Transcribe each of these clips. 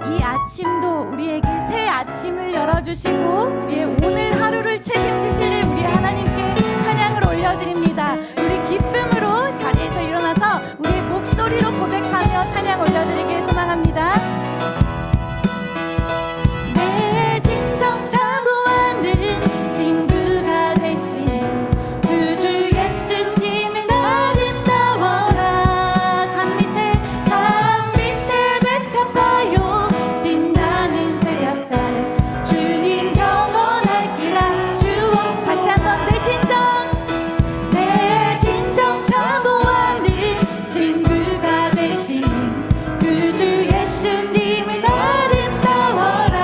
이 아침도 우리에게 새 아침을 열어주시고 우리의 오늘 하루를 책임지실 우리 하나님께 찬양을 올려드립니다. 우리 기쁨으로 자리에서 일어나서 우리의 목소리로 고백하며 찬양 올려드리길 소망합니다. 내 진정 사모하는 친구가 되시는 구주 예수님은 아름다워라. 산 밑에 백합화요 빛나는 새벽달 주님 영원할기라 주옵. 다시 한번 내 진정 사모하는 친구가 되시는 구주 예수님은 아름다워라.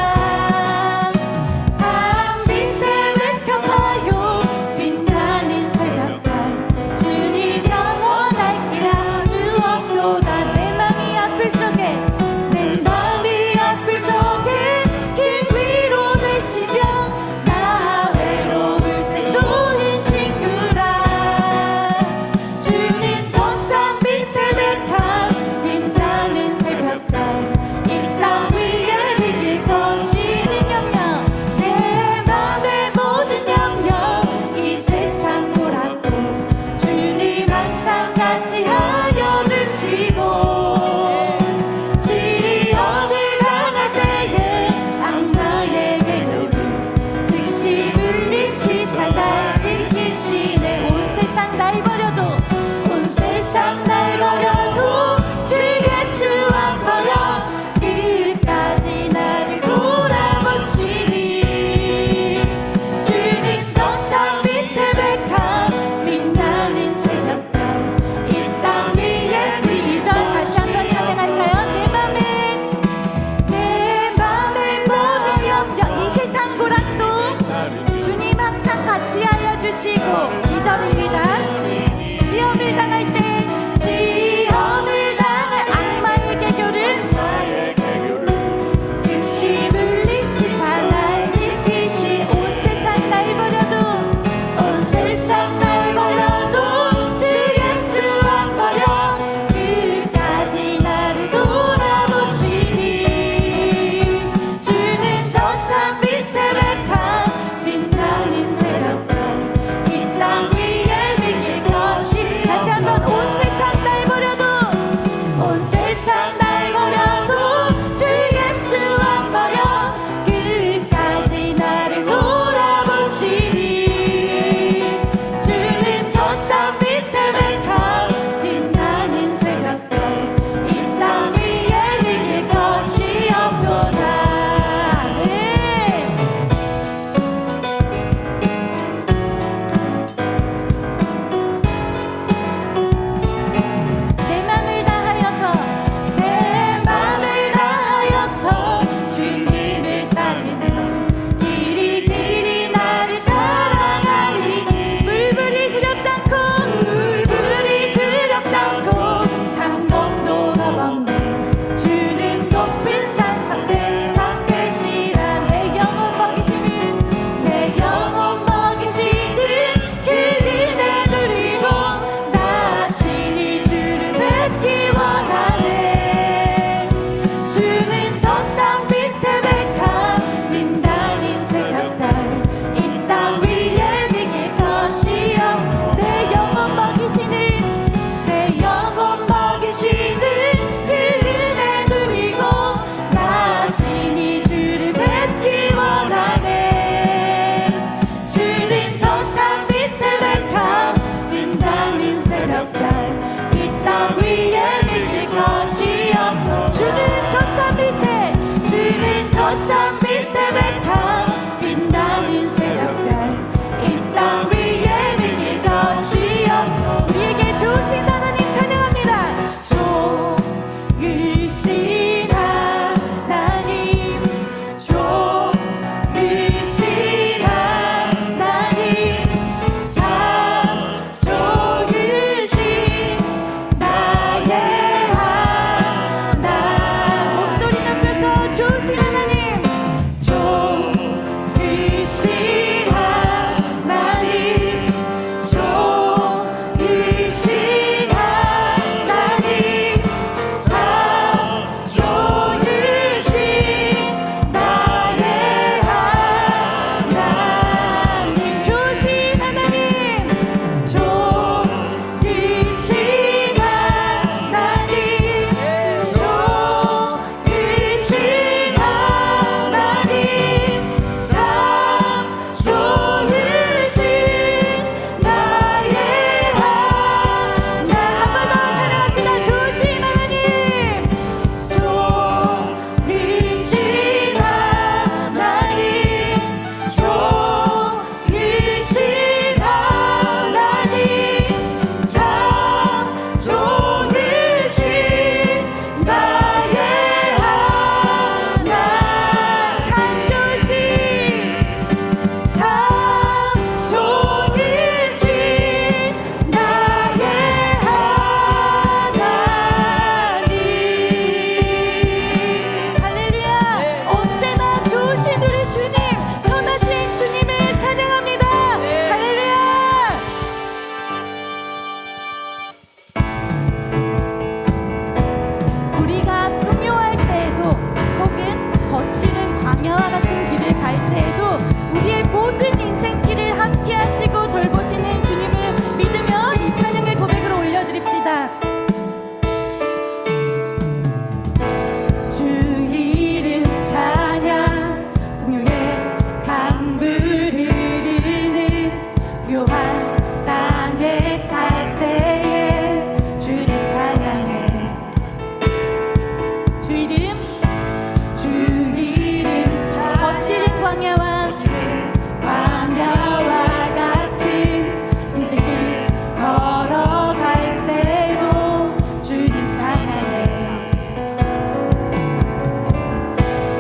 산 밑에 백합화요 빛나는 새벽달 주님 영원할기라 주옵도다. 내 맘이 아플 적에 길 위로 되시며 나 외로울 때 좋은 친구라. 주님 저 산 밑에 백합 빛나는 새벽달 이 땅 위에 비길 것이는 영영 내 맘의 모든 영영 이 세상 보라고 주님 항상 같이 하여 주시고 시험을 당할 때에 악마의 계략을 즉시 물리치사 날 지키시네. 온 세상 날 버려도 주 예수 안 버려 끝까지 나를 돌아보시니. 주님 저 산 밑에 백합 빛나는 새벽달 이 땅 위에 비절. 다시 한번 찬양할까요? 내 맘에 모든 염려 이 세상 고락도 주님 항상 같이 알려주시고. 2절입니다. 시험을 당할 악마의 개교를 즉시 물리치사 날 지키시. 온 세상 날 버려도 주 예수 안 버려 끝까지 나를 돌아보시니. 주는 저 산 밑에 백합 빛나는 새벽달 이 땅 위에 비길 것이. 다시 한번 온 세상 날 버려도 주 예수 안 버려 끝까지 나를 돌아보시니. 주는 저 산 밑에 백합 빛나는 새벽달 이 땅 위에 비길 것이 없도다. 내 맘을 다하여서 주님을 따르며 길이 나를 사랑하니. 물불이 두렵지 않고 장독도 가없네. 주는 높은 산성대 방패시라. 내 영혼 먹이시는 그 은혜 누리고 나 친히 주를 뵙기 원하네. 주는 저 산 밑에 백합 빛나는 새벽달 이 땅 위에 비길 것이여. 내 영혼 먹이시는 그 은혜 누리고 나 친히 주를 뵙기 원하네. 주는 저 산 밑에 백합 빛나는 새벽달 이 땅 위에 비길 것이여. 주는 저 산 밑에 백합 빛나는 새벽달 이 땅 위에 비길 것이여. 우리에게 주신 하나님 찬양합니다. 좋으신 하나님 참 좋으신 나의 하나님. 광야와 같은 길을 갈 때에도 우리의 모든 인생길을 함께 하시고 돌보시는 주님을 믿으며 이 찬양의 고백으로 올려드립시다. 주 이름 찬양 동요의 강물을 흐르는 묘한 땅에 살 때에 주님 찬양해. 주 이름 거칠은 광야와 같은 인생을 걸어갈 때도 주님 찬양해.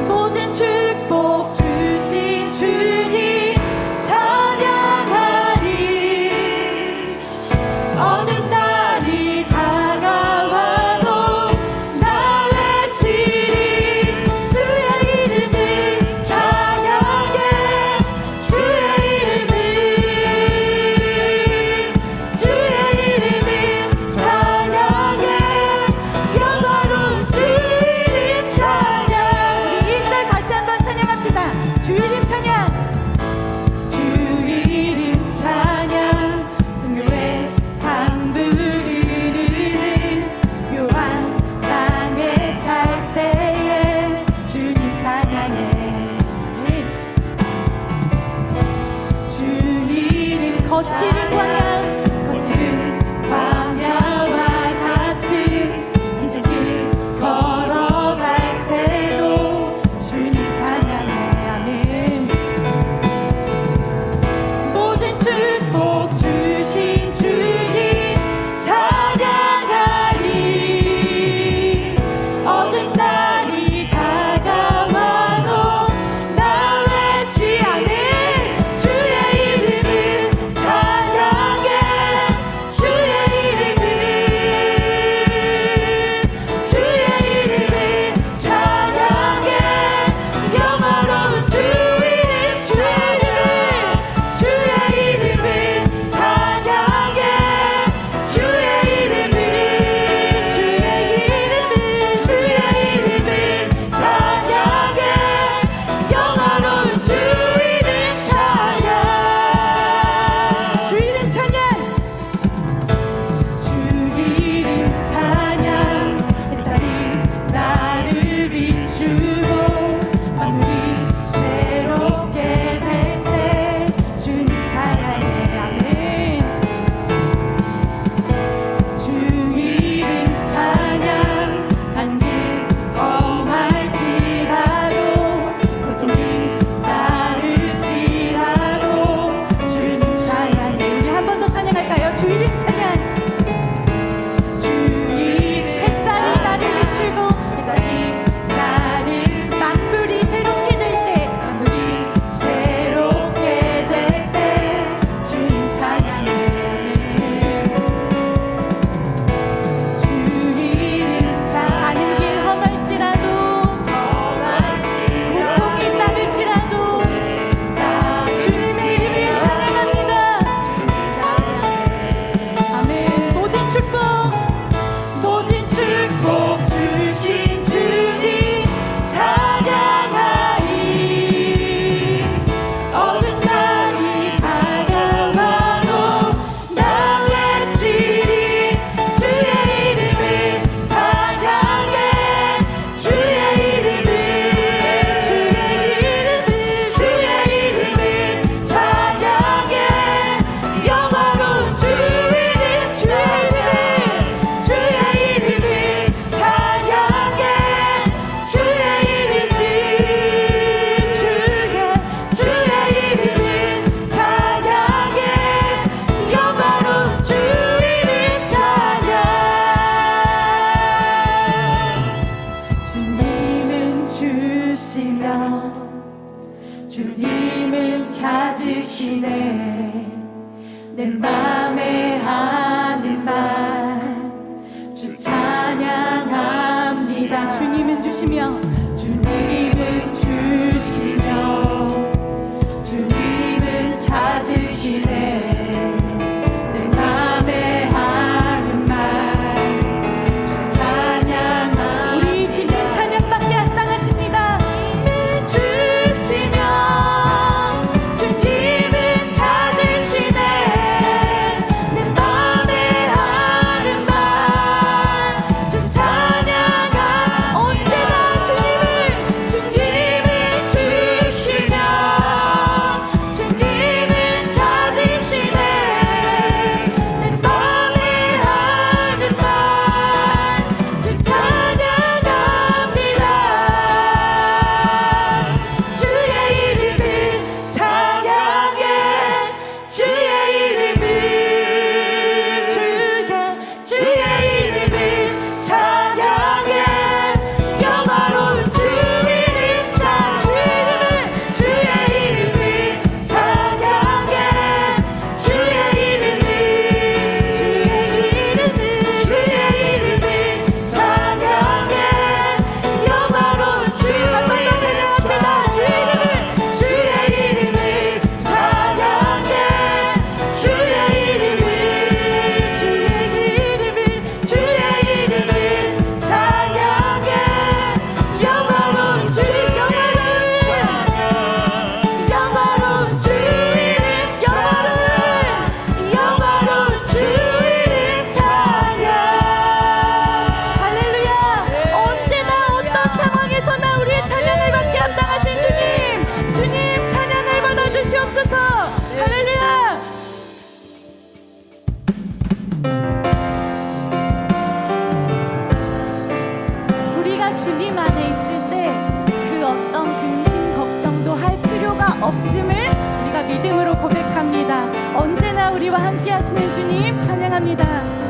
모든 축복 주신 주님 찬양하리. 어두운 날이 다가와도 나 외치리. 주의 이름을 찬양해. 주의 이름을 찬양해. 영화로운 주 이름 찬양. 우리 1절 다시 한번 찬양합시다. 주 이름 찬양. 주 이름 찬양 금요의 강물을 흐르는 묘한 땅에 살 때에 주님 찬양해. 주 이름 거칠은 광야와 같은 인생길 걸어갈 때도 주님 찬양해. 아멘. 모든 축복 주신 주님 찬양하리. 어두운 날이 다가와도 나 외치하네. 주의 이름을 찬양해. 주의 이름을 찬양해. 영화로운 주 이름 주의 이름을 찬양해. 주의 이름을 찬양해. 영화로운 주 이름 찬양. 주 이름 찬양. 주 이름 찬양. 햇살이 나를 비추고 하늘이 새롭게 될 때 주님 찬양해. 아멘. 주 이름 찬양. 가는 길 험할지라도 고통이 따를지라도 주님 찬양해. 우리 한 번 더 찬양할까요? 주 이름 찬양. 주 이름 햇살이 나를 비추고 만물이 새롭게 될 때 주님 찬양해. 주 이름 가는 길 험할지라도 고통이 따를지라도 주님의 이름을 찬양합니다. 아멘. 모든 축복 주신 주님 찬양하리. 어두운 날이 다가와도 나 외치리. 주의 이름을 찬양해. 주의 이름을 찬양해. 영화로운 주 이름 주의 이름을 찬양해. 주의 이름을 찬양해. 영화로운 주 이름 찬양. 주님은 주시며 주님은 찾으시네. 내 맘에 하는 말 주 찬양합니다. 주님은 주시며 주님은 찾으시네. 내 맘에 하는 말 주 찬양합니다. 우리 주님 찬양받게 합당하십니다. 주시며 없음을 우리가 믿음으로 고백합니다. 언제나 우리와 함께 하시는 주님 찬양합니다.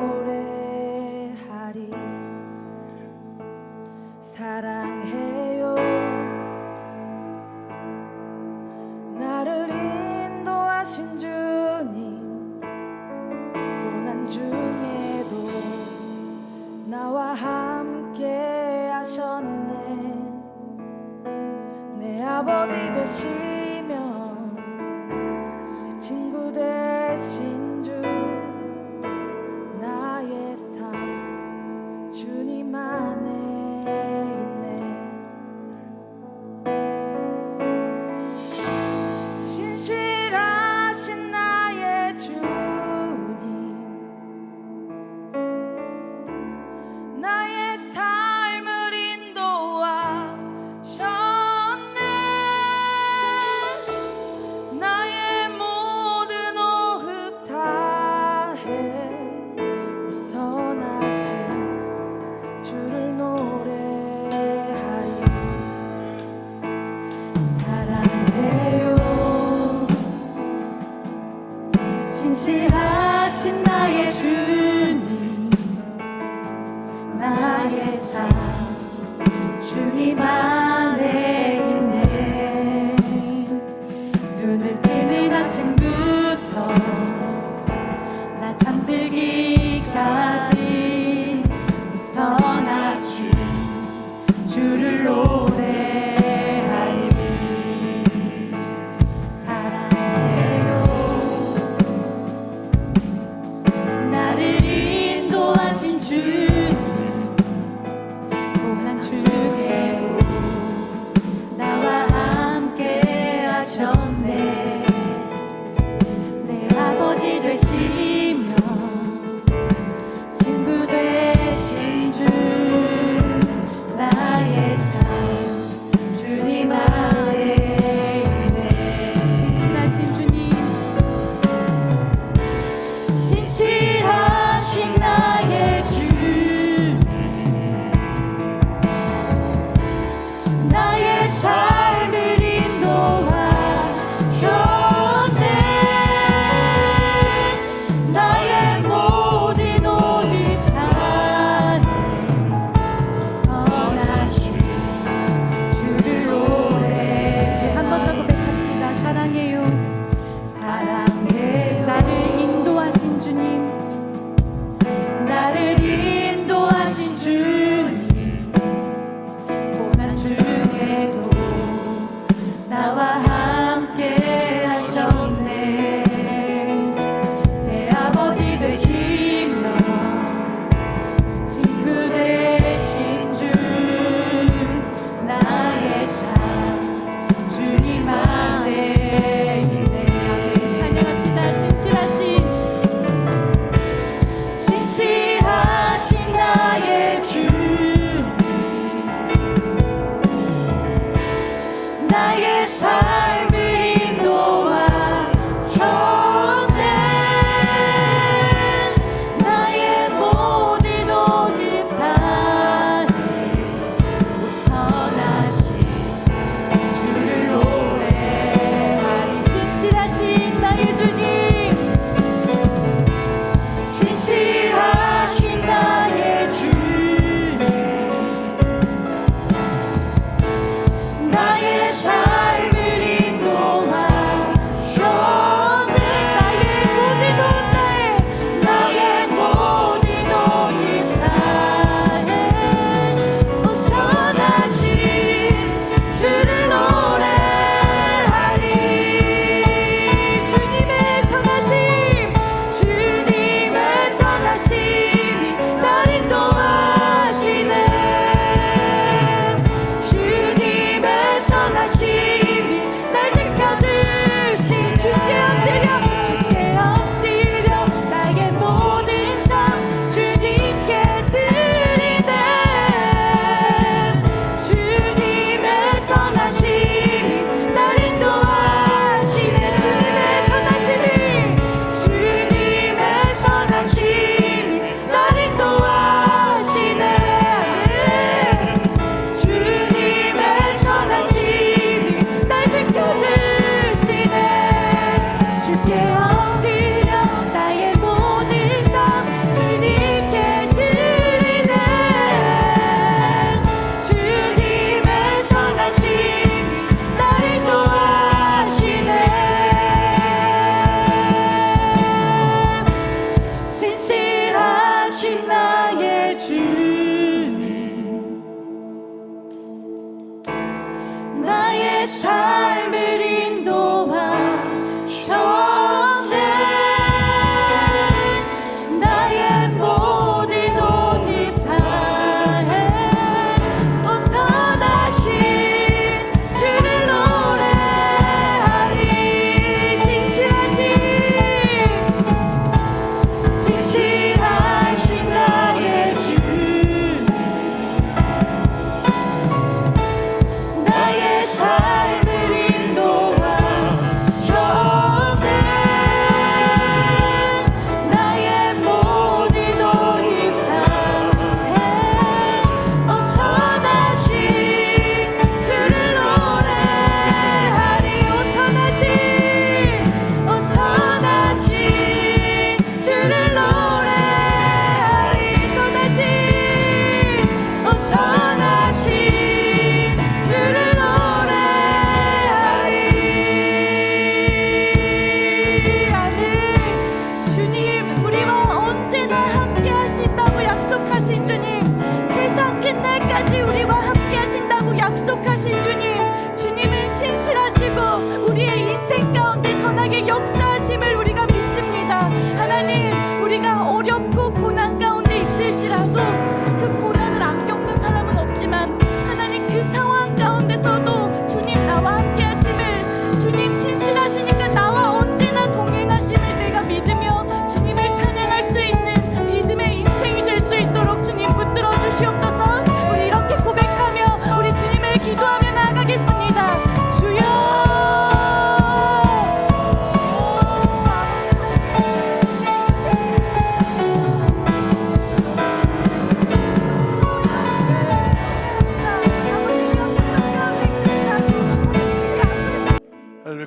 노래하리. 사랑해요. 나를 인도하신 주님, 고난 중에도 나와 함께 하셨네. 내 아버지 되시며 내 친구 되신 주, 나의 삶 주님 안에 있네. 신실하신 나의 주님, 나의 삶을 인도하셨네. 나의 모든 호흡 다해 선하신 주를 노래하리. 사랑해요. 신실하신 나의 주님, 나의 삶 주님 안에 있네. 눈을 뜨는 아침부터 나 잠들기까지 선하신 주를 노래하리. 사랑해요. 나를 인도하신 주님, 고난 중에도 나와 함께 하셨네. 내 아버지 되시며 친구 되신 주, 나의 삶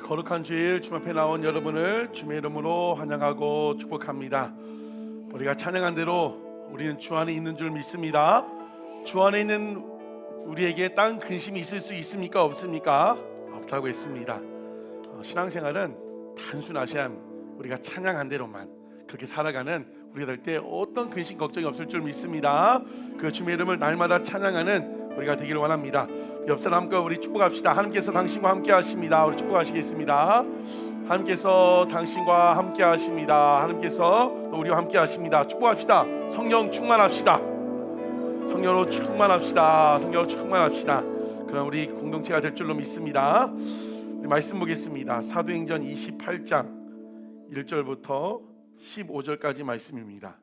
거룩한 주일 주님 앞에 나온 여러분을 주님의 이름으로 환영하고 축복합니다. 우리가 찬양한 대로 우리는 주 안에 있는 줄 믿습니다. 주 안에 있는 우리에게 딴 근심이 있을 수 있습니까? 없습니까? 없다고 했습니다. 신앙생활은 단순하시함, 우리가 찬양한 대로만 그렇게 살아가는 우리가 될 때 어떤 근심 걱정이 없을 줄 믿습니다. 그 주님의 이름을 날마다 찬양하는 우리가 되길 원합니다. 옆 사람과 우리 축복합시다. 하나님께서 당신과 함께 하십니다. 우리 축복하시겠습니다. 하나님께서 당신과 함께 하십니다. 하나님께서 또 우리와 함께 하십니다. 축복합시다. 성령 충만합시다. 성령으로 충만합시다. 성령으로 충만합시다. 그럼 우리 공동체가 될 줄로 믿습니다. 우리 말씀 보겠습니다. 사도행전 28장 1절부터 15절까지 말씀입니다.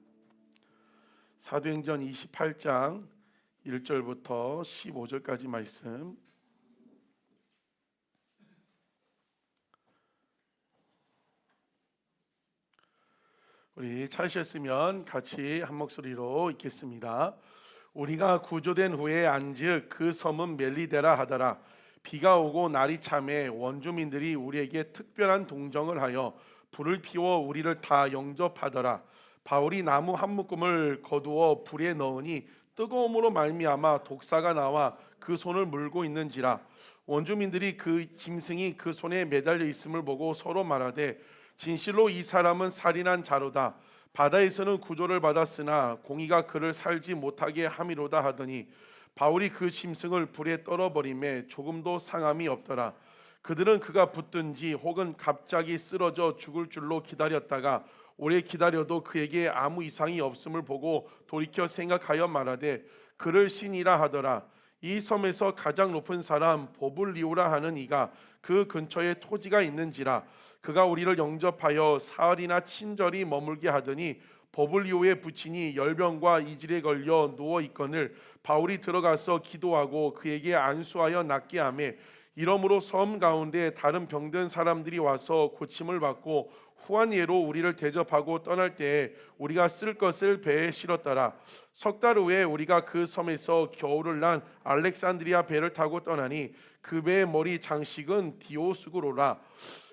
사도행전 28장 1절부터 15절까지 말씀. 우리 찾으셨으면 같이 한 목소리로 읽겠습니다. 우리가 구조된 후에 안즉 그 섬은 멜리데라 하더라. 비가 오고 날이 참해 원주민들이 우리에게 특별한 동정을 하여 불을 피워 우리를 다 영접하더라. 바울이 나무 한 묶음을 거두어 불에 넣으니 뜨거움으로 말미암아 독사가 나와 그 손을 물고 있는지라. 원주민들이 그 짐승이 그 손에 매달려 있음을 보고 서로 말하되 진실로 이 사람은 살인한 자로다. 바다에서는 구조를 받았으나 공의가 그를 살지 못하게 함이로다 하더니 바울이 그 짐승을 불에 떨어버리매 조금도 상함이 없더라. 그들은 그가 붙든지 혹은 갑자기 쓰러져 죽을 줄로 기다렸다가 오래 기다려도 그에게 아무 이상이 없음을 보고 돌이켜 생각하여 말하되 그를 신이라 하더라. 이 섬에서 가장 높은 사람 보블리오라 하는 이가 그 근처에 토지가 있는지라. 그가 우리를 영접하여 사흘이나 친절히 머물게 하더니 보블리오의 부친이 열병과 이질에 걸려 누워 있거늘 바울이 들어가서 기도하고 그에게 안수하여 낫게 하며 이러므로 섬 가운데 다른 병든 사람들이 와서 고침을 받고 후한 예로 우리를 대접하고 떠날 때에 우리가 쓸 것을 배에 실었더라. 석 달 후에 우리가 그 섬에서 겨울을 난 알렉산드리아 배를 타고 떠나니 그 배의 머리 장식은 디오스구로라.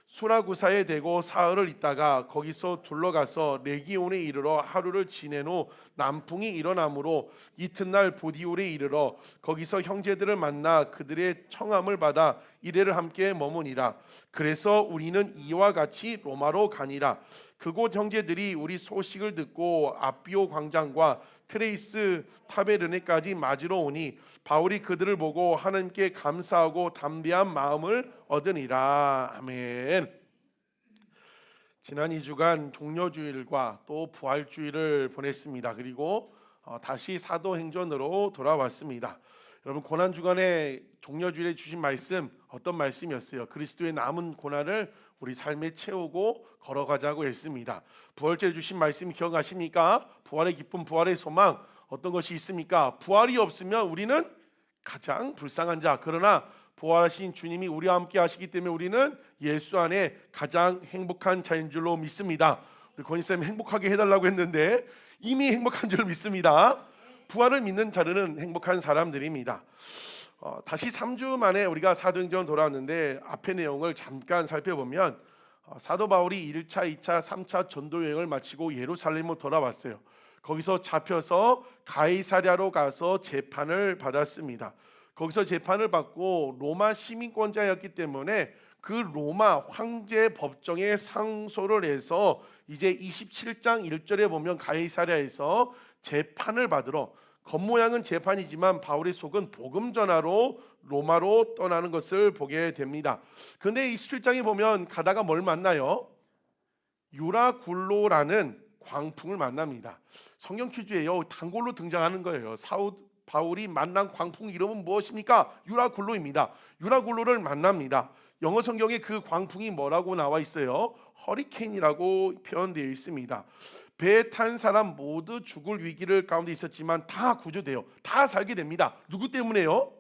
수라구사에 대고 사흘을 있다가 거기서 둘러가서 레기온에 이르러 하루를 지낸 후 남풍이 일어나므로 이튿날 보디올에 이르러 거기서 형제들을 만나 그들의 청함을 받아 이레를 함께 머무니라. 그래서 우리는 이와 같이 로마로 가니라. 그곳 형제들이 우리 소식을 듣고 아비오 광장과 트레이스 타베르네까지 맞으러 오니 바울이 그들을 보고 하나님께 감사하고 담대한 마음을 얻으니라. 아멘. 지난 2주간 종려주일과 또 부활주일을 보냈습니다. 그리고 다시 사도행전으로 돌아왔습니다. 여러분, 고난주간에 종려주일에 주신 말씀 어떤 말씀이었어요? 그리스도의 남은 고난을 우리 삶에 채우고 걸어가자고 했습니다. 부활절에 주신 말씀 기억하십니까? 부활의 기쁨, 부활의 소망, 어떤 것이 있습니까? 부활이 없으면 우리는 가장 불쌍한 자. 그러나 부활하신 주님이 우리와 함께 하시기 때문에 우리는 예수 안에 가장 행복한 자인 줄로 믿습니다. 우리 권입사님 행복하게 해달라고 했는데 이미 행복한 줄 믿습니다. 부활을 믿는 자들은 행복한 사람들입니다. 다시 3주 만에 우리가 사도행전 돌아왔는데 앞의 내용을 잠깐 살펴보면 사도 바울이 1차, 2차, 3차 전도 여행을 마치고 예루살렘으로 돌아왔어요. 거기서 잡혀서 가이사랴로 가서 재판을 받았습니다. 거기서 재판을 받고 로마 시민권자였기 때문에 그 로마 황제 법정에 상소를 해서 이제 27장 1절에 보면 가이사랴에서 재판을 받으러, 겉모양은 재판이지만 바울의 속은 복음 전하러 로마로 떠나는 것을 보게 됩니다. 그런데 27장에 보면 가다가 뭘 만나요? 유라굴로라는 광풍을 만납니다. 성경 퀴즈예요. 단골로 등장하는 거예요. 바울이 만난 광풍 이름은 무엇입니까? 유라굴로입니다. 유라굴로를 만납니다. 영어 성경에 그 광풍이 뭐라고 나와 있어요? 허리케인이라고 표현되어 있습니다. 배에 탄 사람 모두 죽을 위기를 가운데 있었지만 다 구조돼요. 다 살게 됩니다. 누구 때문에요?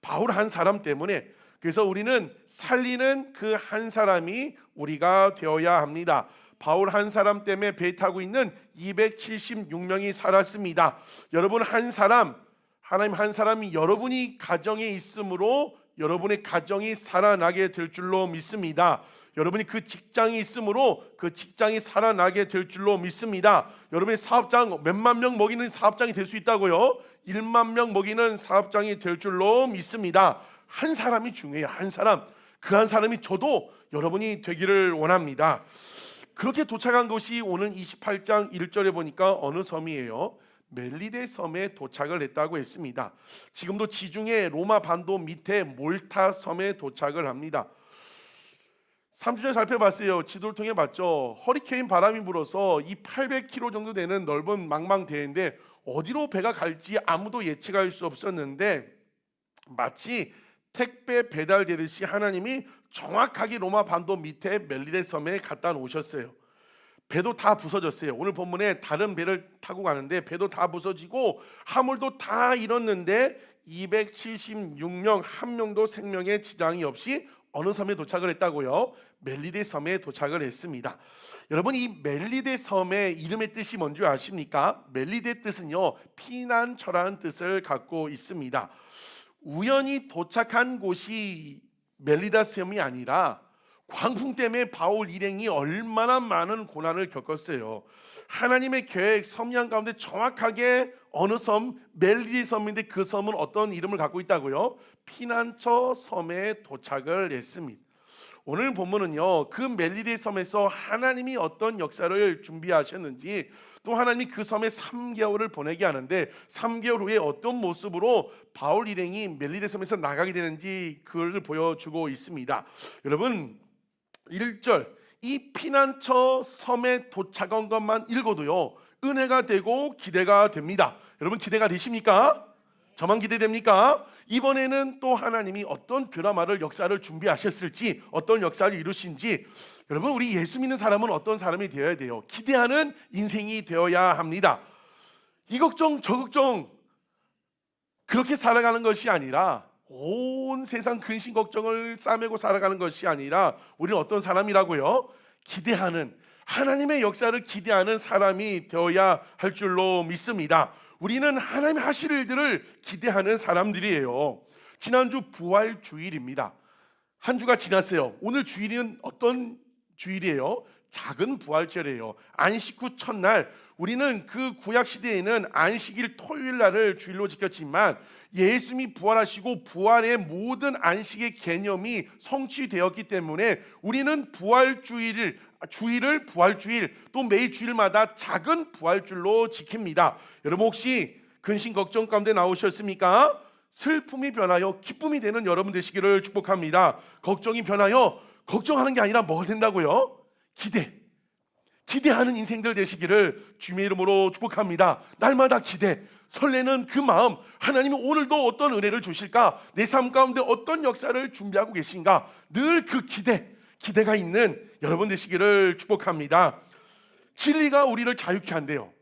바울 한 사람 때문에. 그래서 우리는 살리는 그 한 사람이 우리가 되어야 합니다. 바울 한 사람 때문에 배 타고 있는 276명이 살았습니다. 여러분 한 사람, 하나님 한 사람이 여러분이 가정에 있으므로 여러분의 가정이 살아나게 될 줄로 믿습니다. 여러분이 그 직장이 있으므로 그 직장이 살아나게 될 줄로 믿습니다. 여러분의 사업장 몇만 명 먹이는 사업장이 될 수 있다고요. 1만 명 먹이는 사업장이 될 줄로 믿습니다. 한 사람이 중요해요. 한 사람. 그 한 사람이 저도 여러분이 되기를 원합니다. 그렇게 도착한 곳이 오늘 28장 1절에 보니까 어느 섬이에요? 멜리데 섬에 도착을 했다고 했습니다. 지금도 지중해 로마 반도 밑에 몰타 섬에 도착을 합니다. 3주 전에 살펴봤어요. 지도를 통해 봤죠. 허리케인 바람이 불어서 이 800km 정도 되는 넓은 망망대해인데 어디로 배가 갈지 아무도 예측할 수 없었는데 마치 택배 배달되듯이 하나님이 정확하게 로마 반도 밑에 멜리데 섬에 갖다 놓으셨어요. 배도 다 부서졌어요. 오늘 본문에 다른 배를 타고 가는데 배도 다 부서지고 화물도 다 잃었는데 276명 한 명도 생명에 지장이 없이 어느 섬에 도착을 했다고요? 멜리데 섬에 도착을 했습니다. 여러분, 이 멜리데 섬의 이름의 뜻이 뭔지 아십니까? 멜리데 뜻은요, 피난처라는 뜻을 갖고 있습니다. 우연히 도착한 곳이 멜리다 섬이 아니라 광풍 때문에 바울 일행이 얼마나 많은 고난을 겪었어요. 하나님의 계획 섬양 가운데 정확하게 어느 섬? 멜리데 섬인데 그 섬은 어떤 이름을 갖고 있다고요? 피난처 섬에 도착을 했습니다. 오늘 본문은요, 그 멜리데 섬에서 하나님이 어떤 역사를 준비하셨는지, 또 하나님이 그 섬에 3개월을 보내게 하는데 3개월 후에 어떤 모습으로 바울 일행이 멜리데 섬에서 나가게 되는지 그걸 보여주고 있습니다. 여러분, 1절 이 피난처 섬에 도착한 것만 읽어도요, 은혜가 되고 기대가 됩니다. 여러분, 기대가 되십니까? 저만 기대됩니까? 이번에는 또 하나님이 어떤 드라마를 역사를 준비하셨을지, 어떤 역사를 이루신지, 여러분, 우리 예수 믿는 사람은 어떤 사람이 되어야 돼요? 기대하는 인생이 되어야 합니다. 이 걱정 저 걱정 그렇게 살아가는 것이 아니라, 온 세상 근심 걱정을 싸매고 살아가는 것이 아니라, 우리는 어떤 사람이라고요? 기대하는, 하나님의 역사를 기대하는 사람이 되어야 할 줄로 믿습니다. 우리는 하나님 하실 일들을 기대하는 사람들이에요. 지난주 부활주일입니다. 한 주가 지났어요. 오늘 주일은 어떤 주일이에요? 작은 부활절이에요. 안식 후 첫날, 우리는 그 구약 시대에는 안식일 토요일 날을 주일로 지켰지만 예수님이 부활하시고 부활의 모든 안식의 개념이 성취되었기 때문에 우리는 부활주일을 부활주일, 또 매일 주일마다 작은 부활주일로 지킵니다. 여러분, 혹시 근심 걱정 가운데 나오셨습니까? 슬픔이 변하여 기쁨이 되는 여러분 되시기를 축복합니다. 걱정이 변하여 걱정하는 게 아니라 뭐가 된다고요? 기대하는 인생들 되시기를 주님의 이름으로 축복합니다. 날마다 기대, 설레는 그 마음, 하나님이 오늘도 어떤 은혜를 주실까? 내 삶 가운데 어떤 역사를 준비하고 계신가? 늘 그 기대가 있는 여러분 되시기를 축복합니다. 진리가 우리를 자유케 한대요.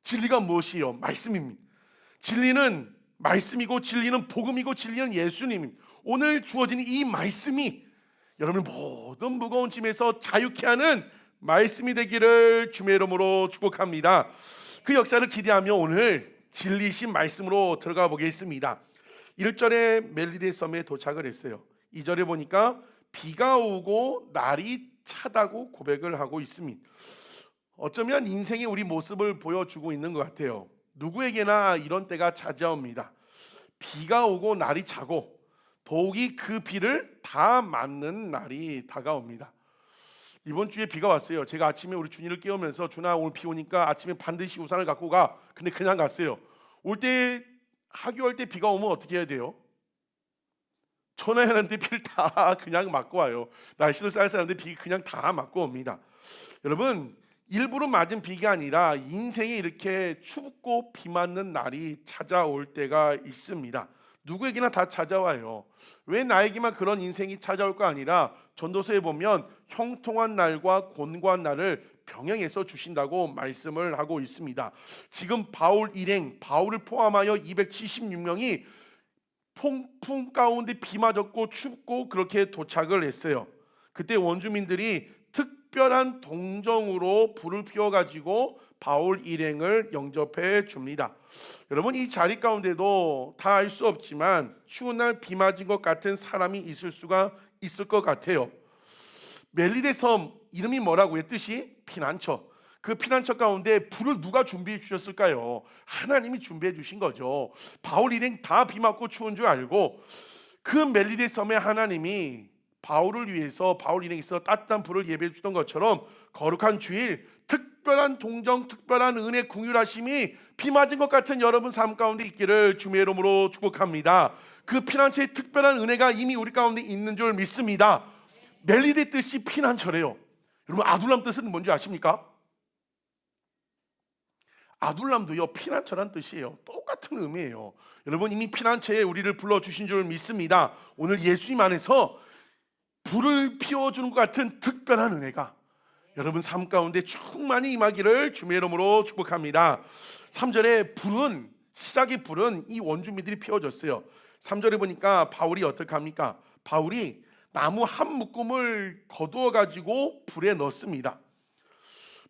진리가 무엇이요? 말씀입니다. 진리는 말씀이고 진리는 복음이고 진리는 예수님입니다. 오늘 주어진 이 말씀이 여러분 모든 무거운 짐에서 자유케 하는 말씀이 되기를 주의 이름으로 축복합니다. 그 역사를 기대하며 오늘 진리신 말씀으로 들어가 보겠습니다. 1절에 멜리데 섬에 도착을 했어요. 2절에 보니까 비가 오고 날이 차다고 고백을 하고 있습니다. 어쩌면 인생의 우리 모습을 보여주고 있는 것 같아요. 누구에게나 이런 때가 찾아옵니다. 비가 오고 날이 차고 더욱이 그 비를 다 맞는 날이 다가옵니다. 이번 주에 비가 왔어요. 제가 아침에 우리 준이를 깨우면서 준아 오늘 비 오니까 아침에 반드시 우산을 갖고 가. 근데 그냥 갔어요. 올 때 하교할 때 비가 오면 어떻게 해야 돼요? 전화하는데 비를 다 그냥 맞고 와요. 날씨도 쌀쌀한데 비 그냥 다 맞고 옵니다. 여러분, 일부러 맞은 비가 아니라 인생에 이렇게 춥고 비 맞는 날이 찾아올 때가 있습니다. 누구에게나 다 찾아와요. 왜 나에게만 그런 인생이 찾아올까 아니라 전도서에 보면 형통한 날과 곤고한 날을 병행해서 주신다고 말씀을 하고 있습니다. 지금 바울 일행, 바울을 포함하여 276명이 폭풍 가운데 비 맞았고 춥고 그렇게 도착을 했어요. 그때 원주민들이 특별한 동정으로 불을 피워가지고 바울 일행을 영접해 줍니다. 여러분, 이 자리 가운데도 다 알 수 없지만 추운 날 비 맞은 것 같은 사람이 있을 수가 있을 것 같아요. 멜리데 섬 이름이 뭐라고요? 뜻이 피난처. 그 피난처 가운데 불을 누가 준비해 주셨을까요? 하나님이 준비해 주신 거죠. 바울 일행 다 비 맞고 추운 줄 알고 그 멜리데 섬에 하나님이 바울을 위해서 바울 일행이 있어 따뜻한 불을 예배해 주던 것처럼 거룩한 주일 특별한 동정, 특별한 은혜, 궁휼하심이 비 맞은 것 같은 여러분 삶 가운데 있기를 주의 이름으로 축복합니다. 그 피난처의 특별한 은혜가 이미 우리 가운데 있는 줄 믿습니다. 멜리데 뜻이 피난처래요. 여러분, 아둘람 뜻은 뭔지 아십니까? 아둘람도요 피난처란 뜻이에요. 똑같은 의미예요. 여러분, 이미 피난처에 우리를 불러주신 줄 믿습니다. 오늘 예수님 안에서 불을 피워주는 것 같은 특별한 은혜가 여러분 삶 가운데 충만히 임하기를 주의 이름으로 축복합니다. 3절에 불은, 시작의 불은 이 원주민들이 피워줬어요. 3절에 보니까 바울이 어떻게 합니까? 바울이 나무 한 묶음을 거두어 가지고 불에 넣습니다.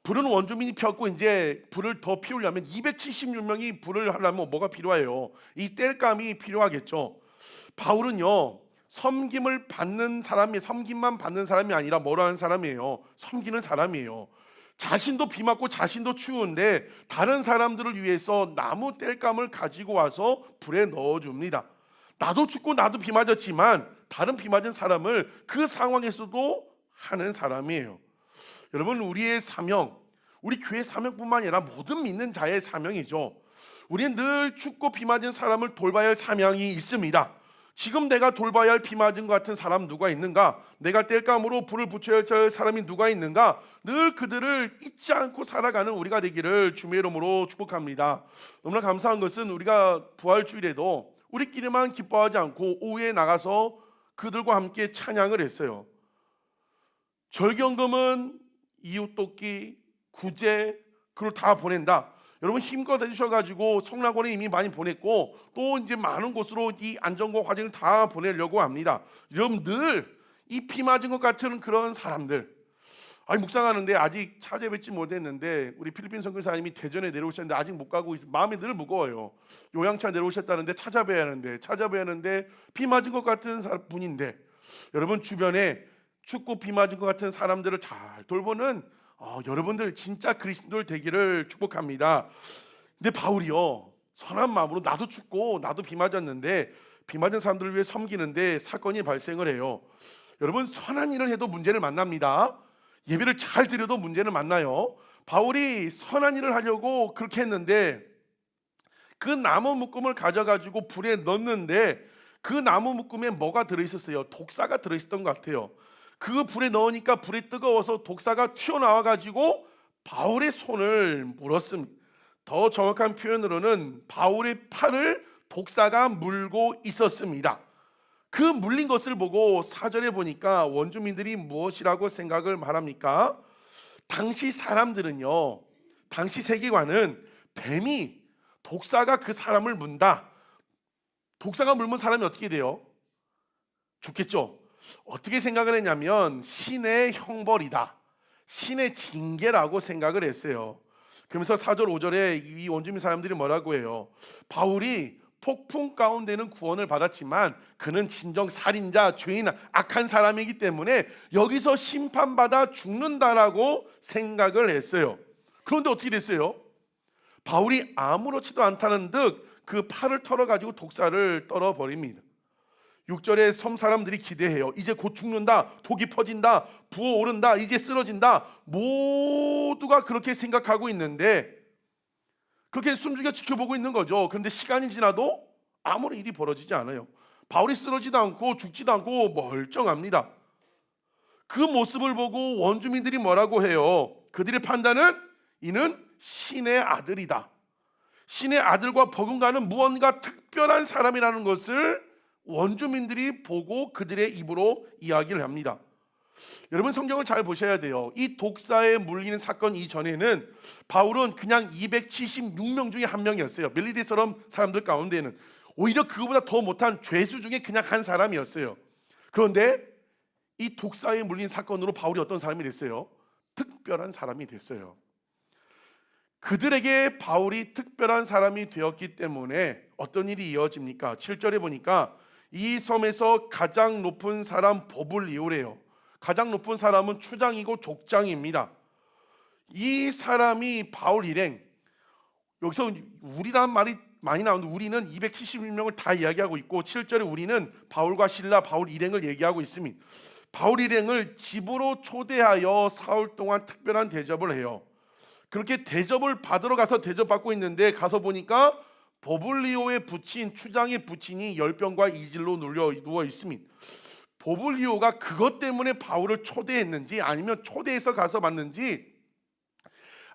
불은 원주민이 피웠고 이제 불을 더 피우려면 276명이 불을 하려면 뭐가 필요해요? 이 땔감이 필요하겠죠. 바울은요 섬김을 받는 사람이, 섬김만 받는 사람이 아니라 뭐라 하는 사람이에요? 섬기는 사람이에요. 자신도 비 맞고 자신도 추운데 다른 사람들을 위해서 나무 땔감을 가지고 와서 불에 넣어줍니다. 나도 춥고 나도 비 맞았지만 다른 비 맞은 사람을 그 상황에서도 하는 사람이에요. 여러분, 우리의 사명, 우리 교회 사명뿐만 아니라 모든 믿는 자의 사명이죠. 우리는 늘 춥고 비 맞은 사람을 돌봐야 할 사명이 있습니다. 지금 내가 돌봐야 할 비 맞은 것 같은 사람 누가 있는가? 내가 땔감으로 불을 붙여야 할 사람이 누가 있는가? 늘 그들을 잊지 않고 살아가는 우리가 되기를 주의 이름으로 축복합니다. 너무나 감사한 것은 우리가 부활주일에도 우리끼리만 기뻐하지 않고 오후에 나가서 그들과 함께 찬양을 했어요. 절경금은 이웃 돕기, 구제, 그걸 다 보낸다. 여러분, 힘껏 해주셔가지고 성락원에 이미 많이 보냈고 또 이제 많은 곳으로 이 안전과 화재를 다 보내려고 합니다. 여러분, 늘 이 피 맞은 것 같은 그런 사람들, 아니 묵상하는데 아직 찾아뵙지 못했는데 우리 필리핀 선교사님이 대전에 내려오셨는데 아직 못 가고 있어. 마음이 늘 무거워요. 요양차 내려오셨다는데 찾아뵈야 하는데 비 맞은 것 같은 분인데 여러분, 주변에 춥고 비 맞은 것 같은 사람들을 잘 돌보는 여러분들 진짜 그리스도인들 되기를 축복합니다. 근데 바울이요 선한 마음으로 나도 춥고 나도 비 맞았는데 비 맞은 사람들을 위해 섬기는데 사건이 발생을 해요. 여러분, 선한 일을 해도 문제를 만납니다. 예배를 잘 드려도 문제를 만나요. 바울이 선한 일을 하려고 그렇게 했는데 그 나무 묶음을 가져가지고 불에 넣는데 그 나무 묶음에 뭐가 들어있었어요? 독사가 들어있었던 것 같아요. 그 불에 넣으니까 불이 뜨거워서 독사가 튀어나와가지고 바울의 손을 물었습니다. 더 정확한 표현으로는 바울의 팔을 독사가 물고 있었습니다. 그 물린 것을 보고 4절에 보니까 원주민들이 무엇이라고 생각을 말합니까? 당시 사람들은요, 당시 세계관은 뱀이, 독사가 그 사람을 문다. 독사가 물면 사람이 어떻게 돼요? 죽겠죠. 어떻게 생각을 했냐면 신의 형벌이다, 신의 징계라고 생각을 했어요. 그러면서 4절 5절에 이 원주민 사람들이 뭐라고 해요? 바울이 폭풍 가운데는 구원을 받았지만 그는 진정 살인자, 죄인, 악한 사람이기 때문에 여기서 심판받아 죽는다라고 생각을 했어요. 그런데 어떻게 됐어요? 바울이 아무렇지도 않다는 듯 그 팔을 털어가지고 독사를 떨어버립니다. 6절에 섬 사람들이 기대해요. 이제 곧 죽는다, 독이 퍼진다, 부어오른다, 이제 쓰러진다. 모두가 그렇게 생각하고 있는데 그렇게 숨죽여 지켜보고 있는 거죠. 그런데 시간이 지나도 아무런 일이 벌어지지 않아요. 바울이 쓰러지도 않고 죽지도 않고 멀쩡합니다. 그 모습을 보고 원주민들이 뭐라고 해요? 그들의 판단은 이는 신의 아들이다, 신의 아들과 버금가는 무언가 특별한 사람이라는 것을 원주민들이 보고 그들의 입으로 이야기를 합니다. 여러분, 성경을 잘 보셔야 돼요. 이 독사에 물리는 사건 이전에는 바울은 그냥 276명 중에 한 명이었어요. 멜리데처럼 사람들 가운데는 오히려 그거보다 더 못한 죄수 중에 그냥 한 사람이었어요. 그런데 이 독사에 물린 사건으로 바울이 어떤 사람이 됐어요? 특별한 사람이 됐어요. 그들에게 바울이 특별한 사람이 되었기 때문에 어떤 일이 이어집니까? 7절에 보니까 이 섬에서 가장 높은 사람 보블리오래요. 가장 높은 사람은 추장이고 족장입니다. 이 사람이 바울 일행, 여기서 우리란 말이 많이 나오는데 우리는 276명을 다 이야기하고 있고 7절에 우리는 바울과 실라, 바울 일행을 얘기하고 있습니다. 바울 일행을 집으로 초대하여 사흘 동안 특별한 대접을 해요. 그렇게 대접을 받으러 가서 대접받고 있는데 가서 보니까 보블리오의 부친, 추장의 부친이 열병과 이질로 누워 있습니다. 보블리오가 그것 때문에 바울을 초대했는지 아니면 초대해서 가서 봤는지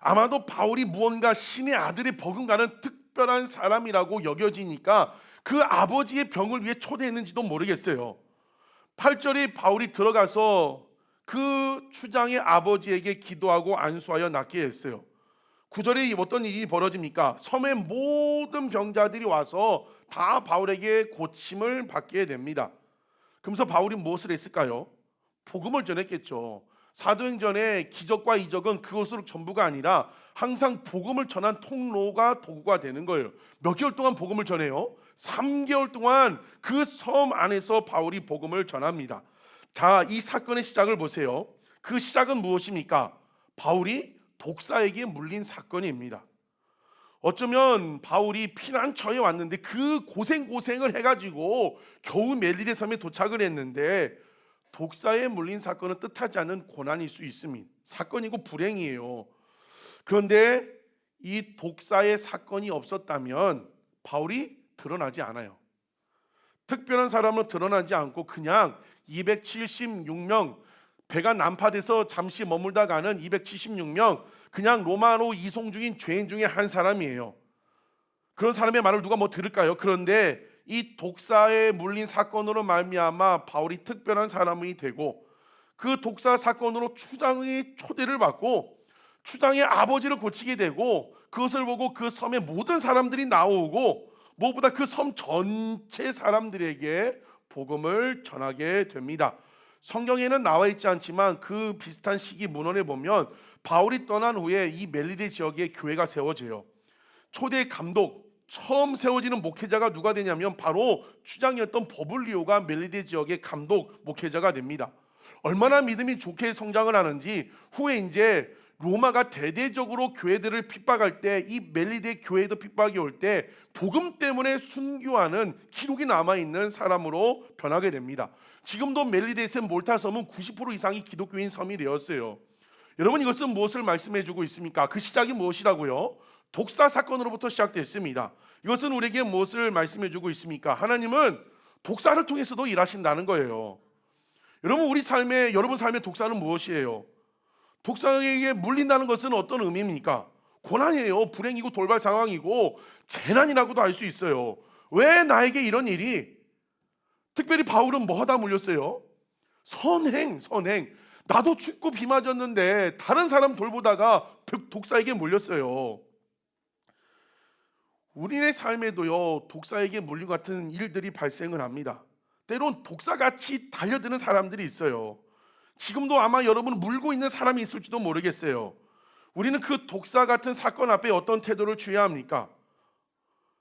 아마도 바울이 무언가 신의 아들의 버금가는 특별한 사람이라고 여겨지니까 그 아버지의 병을 위해 초대했는지도 모르겠어요. 8절에 바울이 들어가서 그 추장의 아버지에게 기도하고 안수하여 낫게 했어요. 9절에 어떤 일이 벌어집니까? 섬의 모든 병자들이 와서 다 바울에게 고침을 받게 됩니다. 그러면서 바울이 무엇을 했을까요? 복음을 전했겠죠. 사도행전의 기적과 이적은 그것으로 전부가 아니라 항상 복음을 전한 통로가 도구가 되는 거예요. 몇 개월 동안 복음을 전해요? 3개월 동안 그 섬 안에서 바울이 복음을 전합니다. 자, 이 사건의 시작을 보세요. 그 시작은 무엇입니까? 바울이 독사에게 물린 사건입니다. 어쩌면 바울이 피난처에 왔는데 그 고생을 해가지고 겨우 멜리데 섬에 도착을 했는데 독사에 물린 사건은 뜻하지 않은 고난일 수 있습니다. 사건이고 불행이에요. 그런데 이 독사의 사건이 없었다면 바울이 드러나지 않아요. 특별한 사람으로 드러나지 않고 그냥 276명, 배가 난파돼서 잠시 머물다 가는 276명, 그냥 로마로 이송 중인 죄인 중에 한 사람이에요. 그런 사람의 말을 누가 뭐 들을까요? 그런데 이 독사에 물린 사건으로 말미암아 바울이 특별한 사람이 되고 그 독사 사건으로 추장의 초대를 받고 추장의 아버지를 고치게 되고 그것을 보고 그 섬의 모든 사람들이 나오고 무엇보다 그 섬 전체 사람들에게 복음을 전하게 됩니다. 성경에는 나와 있지 않지만 그 비슷한 시기 문헌에 보면 바울이 떠난 후에 이 멜리데 지역에 교회가 세워져요. 초대 감독, 처음 세워지는 목회자가 누가 되냐면 바로 추장이었던 보블리오가 멜리데 지역의 감독 목회자가 됩니다. 얼마나 믿음이 좋게 성장을 하는지 후에 이제 로마가 대대적으로 교회들을 핍박할 때 이 멜리데 교회도 핍박이 올 때 복음 때문에 순교하는 기록이 남아있는 사람으로 변하게 됩니다. 지금도 멜리데에서 몰타 섬은 90% 이상이 기독교인 섬이 되었어요. 여러분, 이것은 무엇을 말씀해주고 있습니까? 그 시작이 무엇이라고요? 독사 사건으로부터 시작됐습니다. 이것은 우리에게 무엇을 말씀해주고 있습니까? 하나님은 독사를 통해서도 일하신다는 거예요. 여러분, 여러분 삶의 독사는 무엇이에요? 독사에게 물린다는 것은 어떤 의미입니까? 고난이에요. 불행이고 돌발 상황이고 재난이라고도 할 수 있어요. 왜 나에게 이런 일이? 특별히 바울은 뭐 하다 물렸어요? 선행. 나도 춥고 비 맞았는데 다른 사람 돌보다가 독사에게 물렸어요. 우리의 삶에도요, 독사에게 물린 같은 일들이 발생을 합니다. 때론 독사같이 달려드는 사람들이 있어요. 지금도 아마 여러분 물고 있는 사람이 있을지도 모르겠어요. 우리는 그 독사 같은 사건 앞에 어떤 태도를 취해야 합니까?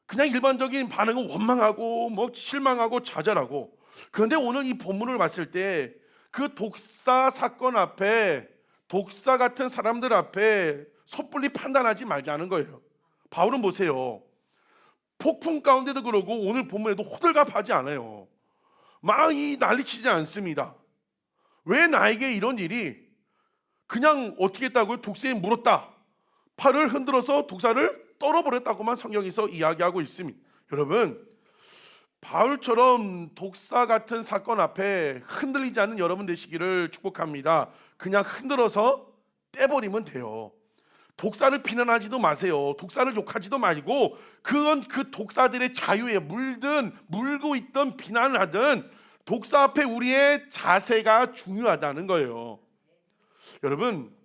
그냥 일반적인 반응은 원망하고 실망하고 좌절하고. 그런데 오늘 이 본문을 봤을 때 그 독사 사건 앞에 독사 같은 사람들 앞에 섣불리 판단하지 말자는 거예요. 바울은 보세요. 폭풍 가운데도 그러고 오늘 본문에도 호들갑하지 않아요. 막 이 난리치지 않습니다. 왜 나에게 이런 일이? 그냥 어떻게 했다고요? 독사에 물었다. 팔을 흔들어서 독사를 떨어버렸다고만 성경에서 이야기하고 있습니다. 여러분, 바울처럼 독사 같은 사건 앞에 흔들리지 않는 여러분 되시기를 축복합니다. 그냥 흔들어서 떼버리면 돼요. 독사를 비난하지도 마세요. 독사를 욕하지도 말고 그건 그 독사들의 자유에 물고 있던 비난을 하든 독사 앞에 우리의 자세가 중요하다는 거예요. 여러분,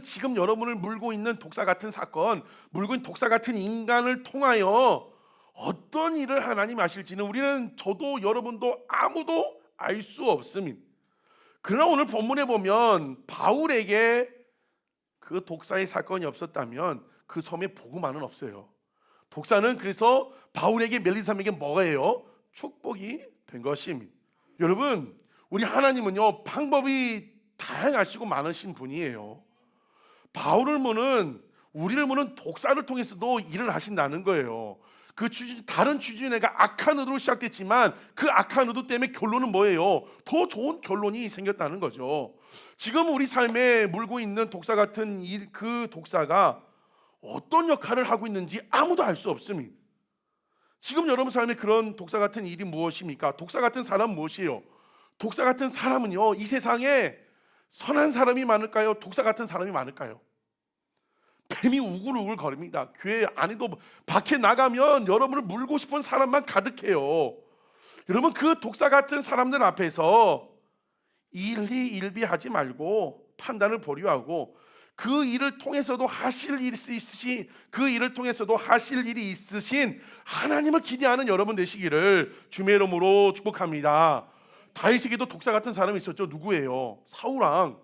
지금 여러분을 물고 있는 독사 같은 사건, 물고 있는 독사 같은 인간을 통하여 어떤 일을 하나님 하실지는 저도 여러분도 아무도 알 수 없습니다. 그러나 오늘 본문에 보면 바울에게 그 독사의 사건이 없었다면 그 섬에 복음만은 없어요. 독사는 그래서 바울에게 멜린 사람에게 뭐예요? 축복이 된 것입니다. 여러분, 우리 하나님은요 방법이 다양하시고 많으신 분이에요. 바울을 무는, 우리를 무는 독사를 통해서도 일을 하신다는 거예요. 그 다른 주진애가 악한 의도로 시작됐지만 그 악한 의도 때문에 결론은 뭐예요? 더 좋은 결론이 생겼다는 거죠. 지금 우리 삶에 물고 있는 독사 같은 그 독사가 어떤 역할을 하고 있는지 아무도 알 수 없습니다. 지금 여러분 삶에 그런 독사 같은 일이 무엇입니까? 독사 같은 사람은 무엇이에요? 독사 같은 사람은요, 이 세상에 선한 사람이 많을까요? 독사 같은 사람이 많을까요? 뱀이 우글우글 거립니다. 교회 안에도 밖에 나가면 여러분을 물고 싶은 사람만 가득해요. 여러분, 그 독사 같은 사람들 앞에서 일희일비하지 말고 판단을 보류하고 그 일을 통해서도 하실 일이 있으신, 그 일을 통해서도 하실 일이 있으신 하나님을 기대하는 여러분 되시기를 주의 이름으로 축복합니다. 다윗에게도 독사 같은 사람이 있었죠. 누구예요? 사울왕.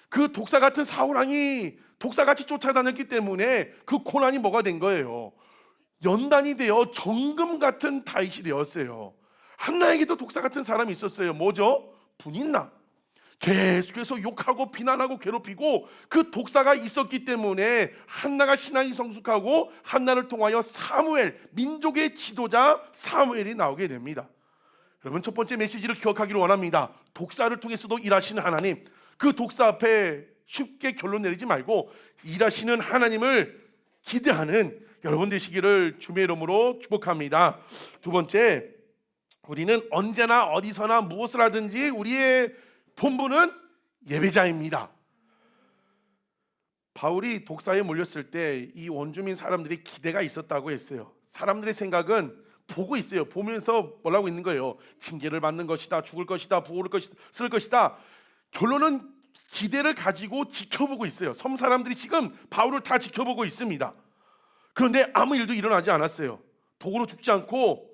그 독사 같은 사울왕이 독사같이 쫓아다녔기 때문에 그 고난이 뭐가 된 거예요? 연단이 되어 정금 같은 다윗이 되었어요. 한나에게도 독사 같은 사람이 있었어요. 뭐죠? 분인나. 계속해서 욕하고 비난하고 괴롭히고 그 독사가 있었기 때문에 한나가 신앙이 성숙하고 한나를 통하여 사무엘, 민족의 지도자 사무엘이 나오게 됩니다. 여러분, 첫 번째 메시지를 기억하기를 원합니다. 독사를 통해서도 일하시는 하나님, 그 독사 앞에 쉽게 결론 내리지 말고 일하시는 하나님을 기대하는 여러분 되시기를 주의 이름으로 축복합니다. 두 번째, 우리는 언제나 어디서나 무엇을 하든지 우리의 본분은 예배자입니다. 바울이 독사에 몰렸을 때 이 원주민 사람들이 기대가 있었다고 했어요. 사람들의 생각은 보고 있어요. 보면서 뭐라고 있는 거예요? 징계를 받는 것이다, 죽을 것이다, 부활할 것이다, 쓸 것이다. 결론은 기대를 가지고 지켜보고 있어요. 섬 사람들이 지금 바울을 다 지켜보고 있습니다. 그런데 아무 일도 일어나지 않았어요. 독으로 죽지 않고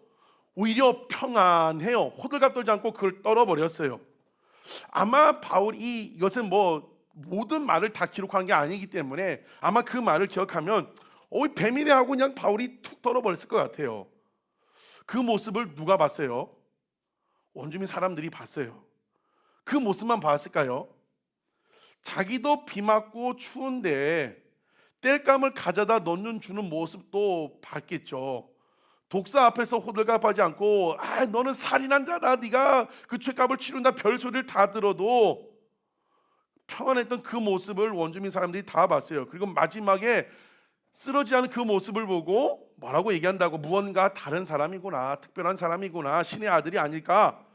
오히려 평안해요. 호들갑 떨지 않고 그걸 떨어버렸어요. 아마 바울이 이것은 모든 말을 다 기록한 게 아니기 때문에 아마 그 말을 기억하면 뱀이네 하고 그냥 바울이 툭 떨어버렸을 것 같아요. 그 모습을 누가 봤어요? 원주민 사람들이 봤어요. 그 모습만 봤을까요? 자기도 비 맞고 추운데 땔감을 가져다 주는 모습도 봤겠죠. 독사 앞에서 호들갑하지 않고 너는 살인한 자다, 네가 그 죄값을 치른다, 별소리를 다 들어도 평안했던 그 모습을 원주민 사람들이 다 봤어요. 그리고 마지막에 쓰러지지 않은 그 모습을 보고 뭐라고 얘기한다고? 무언가 다른 사람이구나, 특별한 사람이구나, 신의 아들이 아닐까.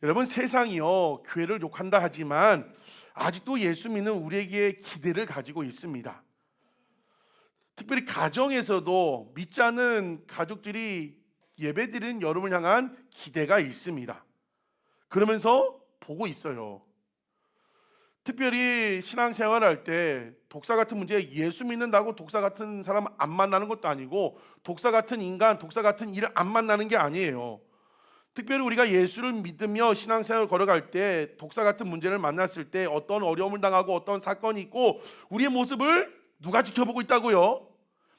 여러분, 세상이요 교회를 욕한다 하지만 아직도 예수 믿는 우리에게 기대를 가지고 있습니다. 특별히 가정에서도 믿지 않는 가족들이 예배드리는 여러분을 향한 기대가 있습니다. 그러면서 보고 있어요. 특별히 신앙생활 할 때 독사 같은 문제, 예수 믿는다고 독사 같은 사람 안 만나는 것도 아니고 독사 같은 인간, 독사 같은 일을 안 만나는 게 아니에요. 특별히 우리가 예수를 믿으며 신앙생활을 걸어갈 때 독사 같은 문제를 만났을 때 어떤 어려움을 당하고 어떤 사건이 있고 우리의 모습을 누가 지켜보고 있다고요?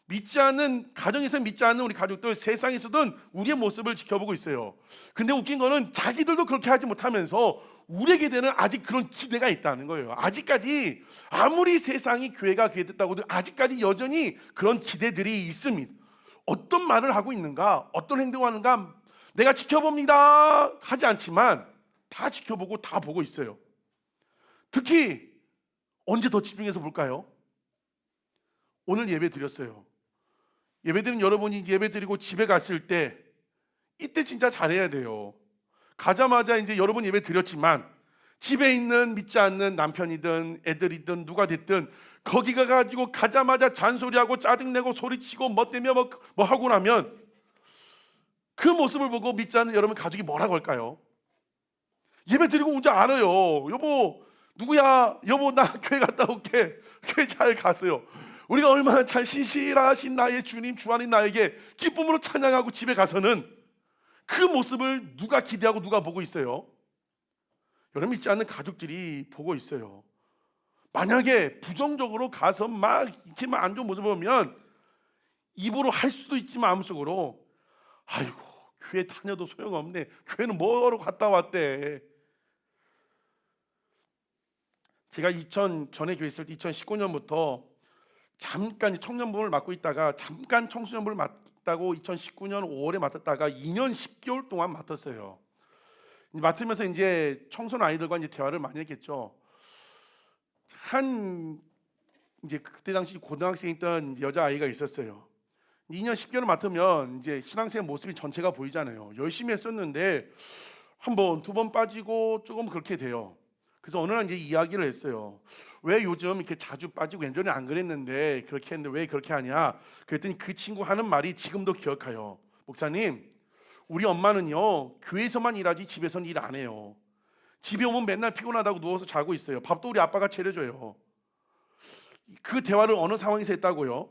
믿지 않는, 가정에서 믿지 않는 우리 가족들, 세상에서든 우리의 모습을 지켜보고 있어요. 근데 웃긴 거는 자기들도 그렇게 하지 못하면서 우리에게 되는 아직 그런 기대가 있다는 거예요. 아직까지 아무리 세상이 교회가 그게 됐다고 해도 아직까지 여전히 그런 기대들이 있습니다. 어떤 말을 하고 있는가, 어떤 행동을 하는가 내가 지켜봅니다 하지 않지만 다 지켜보고 다 보고 있어요. 특히 언제 더 집중해서 볼까요? 오늘 예배 드렸어요. 예배 드린 여러분이 이제 예배 드리고 집에 갔을 때 이때 진짜 잘해야 돼요. 가자마자 이제 여러분 예배 드렸지만 집에 있는 믿지 않는 남편이든 애들이든 누가 됐든 거기 가가지고 가자마자 잔소리하고 짜증내고 소리치고 뭐 때문에 뭐 하고 나면 그 모습을 보고 믿지 않는 여러분 가족이 뭐라고 할까요? 예배 드리고 온줄 알아요. 여보 누구야? 여보 나 교회 갔다 올게. 교회 잘 갔어요. 우리가 얼마나 잘 신실하신 나의 주님 주 안인 나에게 기쁨으로 찬양하고 집에 가서는 그 모습을 누가 기대하고 누가 보고 있어요? 여러분 믿지 않는 가족들이 보고 있어요. 만약에 부정적으로 가서 막 이렇게 막 안 좋은 모습을 보면 입으로 할 수도 있지만 마음속으로 아이고 교회 다녀도 소용없네. 교회는 뭐하러 갔다 왔대. 제가 전에 교회 있을 때 2019년부터 잠깐 청년부를 맡고 있다가 잠깐 청소년부를 맡다고 2019년 5월에 맡았다가 2년 10개월 동안 맡았어요. 맡으면서 이제 청소년 아이들과 이제 대화를 많이 했겠죠. 이제 그때 당시 고등학생에 있던 여자 아이가 있었어요. 2년 10개월 맡으면 이제 신앙생활 모습이 전체가 보이잖아요. 열심히 했었는데 한 번, 두 번 빠지고 조금 그렇게 돼요. 그래서 어느 날 이제 이야기를 했어요. 왜 요즘 이렇게 자주 빠지고 예전에 안 그랬는데 그렇게 했는데 왜 그렇게 하냐? 그랬더니 그 친구 하는 말이 지금도 기억해요. 목사님, 우리 엄마는요 교회에서만 일하지 집에서는 일 안 해요. 집에 오면 맨날 피곤하다고 누워서 자고 있어요. 밥도 우리 아빠가 차려줘요. 그 대화를 어느 상황에서 했다고요?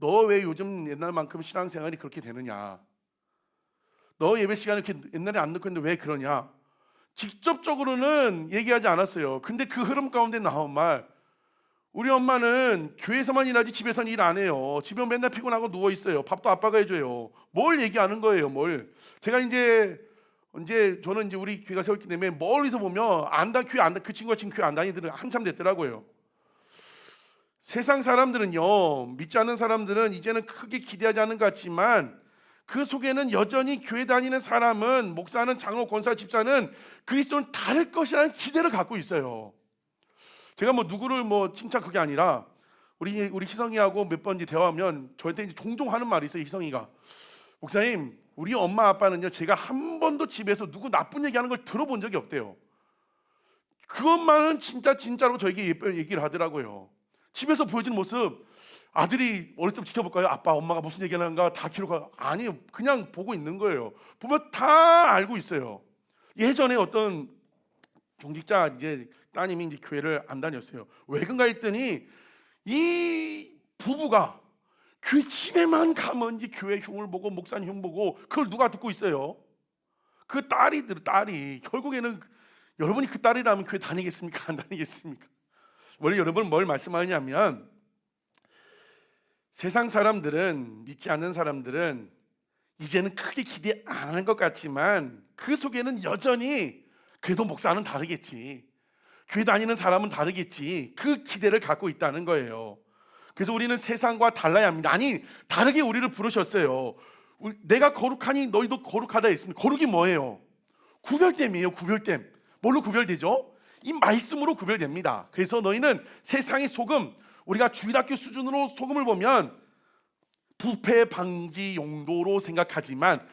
너 왜 요즘 옛날만큼 신앙생활이 그렇게 되느냐? 너 예배 시간을 이렇게 옛날에 안 넣고 있는데 왜 그러냐? 직접적으로는 얘기하지 않았어요. 근데 그 흐름 가운데 나온 말, 우리 엄마는 교회에서만 일하지 집에서는 일 안 해요. 집에 맨날 피곤하고 누워 있어요. 밥도 아빠가 해줘요. 뭘 얘기하는 거예요? 뭘? 제가 이제 저는 이제 우리 교회가 세웠기 때문에 멀리서 보면 그 친구가 지금 교회 안 다니더니 한참 됐더라고요. 세상 사람들은요, 믿지 않는 사람들은 이제는 크게 기대하지 않는 것 같지만 그 속에는 여전히 교회 다니는 사람은, 목사는, 장로, 권사, 집사는 그리스도는 다를 것이라는 기대를 갖고 있어요. 제가 뭐 누구를 칭찬 그게 아니라 우리 희성이하고 몇 번 대화하면 저한테 이제 종종 하는 말이 있어요. 희성이가, 목사님, 우리 엄마 아빠는요 제가 한 번도 집에서 누구 나쁜 얘기하는 걸 들어본 적이 없대요. 그것만은 진짜로 저에게 얘기를 하더라고요. 집에서 보여주는 모습, 아들이 어렸을 때 지켜볼까요? 아빠 엄마가 무슨 얘기하는가 다 기록하고, 아니요, 그냥 보고 있는 거예요. 보면 다 알고 있어요. 예전에 어떤 종직자 이제 따님이 이제 교회를 안 다녔어요. 왜 그런가 했더니 이 부부가 교회 집에만 가면 이제 교회 흉을 보고 목사님 흉 보고, 그걸 누가 듣고 있어요? 그 딸이 결국에는, 여러분이 그 딸이라면 교회 다니겠습니까? 안 다니겠습니까? 원래 여러분 뭘 말씀하냐면, 세상 사람들은, 믿지 않는 사람들은 이제는 크게 기대 안 하는 것 같지만 그 속에는 여전히 그래도 목사는 다르겠지, 교회 다니는 사람은 다르겠지, 그 기대를 갖고 있다는 거예요. 그래서 우리는 세상과 달라야 합니다. 아니, 다르게 우리를 부르셨어요. 내가 거룩하니 너희도 거룩하다 했습니다. 거룩이 뭐예요? 구별됨이에요. 구별됨. 뭘로 구별되죠? 이 말씀으로 구별됩니다. 그래서 너희는 세상의 소금, 우리가 주일학교 수준으로 소금을 보면 부패 방지 용도로 생각하지만,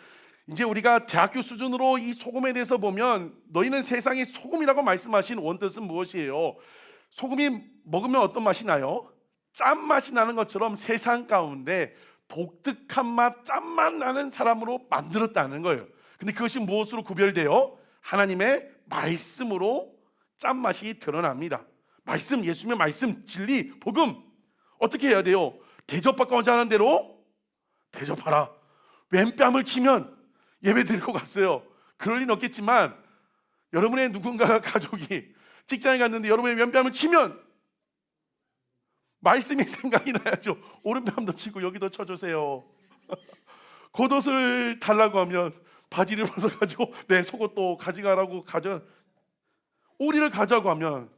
이제 우리가 대학교 수준으로 이 소금에 대해서 보면 너희는 세상의 소금이라고 말씀하신 원뜻은 무엇이에요? 소금이 먹으면 어떤 맛이 나요? 짠맛이 나는 것처럼 세상 가운데 독특한 맛, 짠맛 나는 사람으로 만들었다는 거예요. 근데 그것이 무엇으로 구별돼요? 하나님의 말씀으로 짠맛이 드러납니다. 말씀, 예수님의 말씀, 진리, 복음. 어떻게 해야 돼요? 대접받고 하자는 대로 대접하라. 왼뺨을 치면 예배 드리고 갔어요. 그럴 리는 없겠지만 여러분의 누군가가 가족이 직장에 갔는데 여러분의 왼뺨을 치면 말씀이 생각이 나야죠. 오른뺨도 치고 여기도 쳐주세요. 겉옷을 달라고 하면 바지를 벗어가지고 내 속옷도 가져가라고 오리를 가자고 하면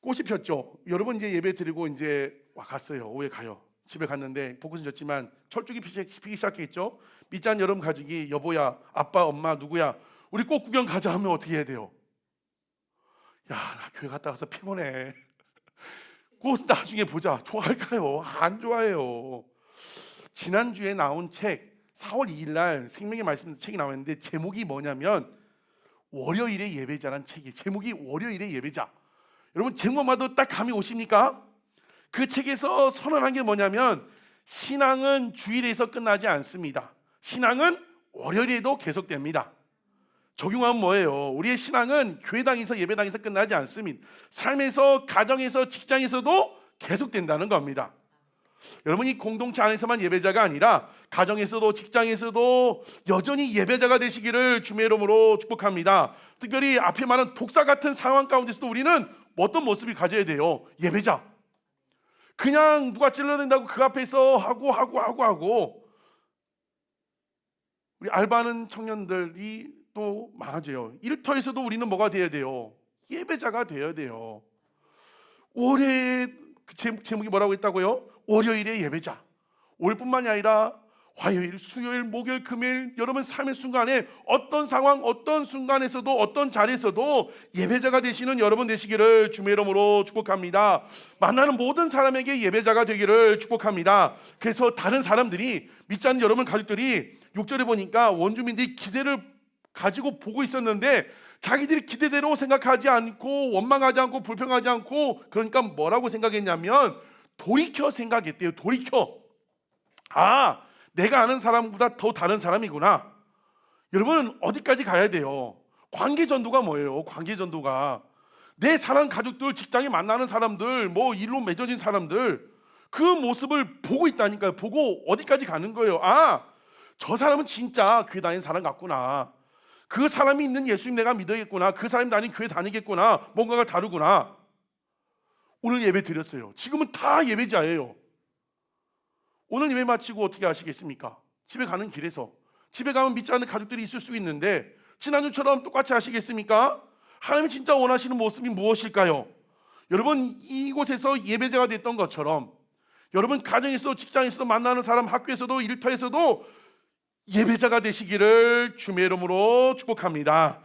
꽃이 폈죠. 여러분 이제 예배 드리고 이제 갔어요. 오후에 가요. 집에 갔는데 벚꽃은 졌지만 철쭉이 피기 시작했죠. 믿지 않는 여러분 가족이 여보야, 아빠, 엄마, 누구야, 우리 꽃 구경 가자 하면 어떻게 해야 돼요? 야, 나 교회 갔다 와서 피곤해. 꽃 나중에 보자. 좋아할까요? 안 좋아해요. 지난주에 나온 책, 4월 2일 날 생명의 말씀 책이 나왔는데 제목이 뭐냐면 월요일의 예배자라는 책이에요. 제목이 월요일의 예배자. 여러분 제목만 봐도 딱 감이 오십니까? 그 책에서 선언한 게 뭐냐면 신앙은 주일에서 끝나지 않습니다. 신앙은 월요일에도 계속됩니다. 적용하면 뭐예요? 우리의 신앙은 교회당에서 예배당에서 끝나지 않습니다. 삶에서, 가정에서, 직장에서도 계속된다는 겁니다. 여러분, 이 공동체 안에서만 예배자가 아니라 가정에서도 직장에서도 여전히 예배자가 되시기를 주의 이름으로 축복합니다. 특별히 앞에 말한 독사 같은 상황 가운데서도 우리는 어떤 모습이 가져야 돼요? 예배자. 그냥 누가 찔러댄다고 그 앞에서 하고 우리 알바하는 청년들이 또 많아져요. 일터에서도 우리는 뭐가 돼야 돼요? 예배자가 되어야 돼요. 올해 제목이 뭐라고 했다고요? 월요일의 예배자. 올뿐만이 아니라 화요일, 수요일, 목요일, 금요일 여러분 삶의 순간에 어떤 상황, 어떤 순간에서도 어떤 자리에서도 예배자가 되시는 여러분 되시기를 주의 이름으로 축복합니다. 만나는 모든 사람에게 예배자가 되기를 축복합니다. 그래서 다른 사람들이 믿지 않는 여러분 가족들이 6절에 보니까 원주민들이 기대를 가지고 보고 있었는데 자기들이 기대대로 생각하지 않고 원망하지 않고 불평하지 않고 그러니까 뭐라고 생각했냐면 돌이켜 생각했대요. 돌이켜. 아, 내가 아는 사람보다 더 다른 사람이구나. 여러분 어디까지 가야 돼요? 관계 전도가 뭐예요? 관계 전도가 내 사랑 가족들, 직장에 만나는 사람들, 뭐 일로 맺어진 사람들 그 모습을 보고 있다니까요. 보고 어디까지 가는 거예요? 아, 저 사람은 진짜 교회 다니는 사람 같구나. 그 사람이 있는 예수님 내가 믿어야겠구나. 그 사람이 다니는 교회 다니겠구나. 뭔가가 다르구나. 오늘 예배 드렸어요. 지금은 다 예배자예요. 오늘 예배 마치고 어떻게 하시겠습니까? 집에 가는 길에서 집에 가면 믿지 않는 가족들이 있을 수 있는데 지난주처럼 똑같이 하시겠습니까? 하나님이 진짜 원하시는 모습이 무엇일까요? 여러분 이곳에서 예배자가 됐던 것처럼 여러분 가정에서도 직장에서도 만나는 사람, 학교에서도 일터에서도 예배자가 되시기를 주의 이름으로 축복합니다.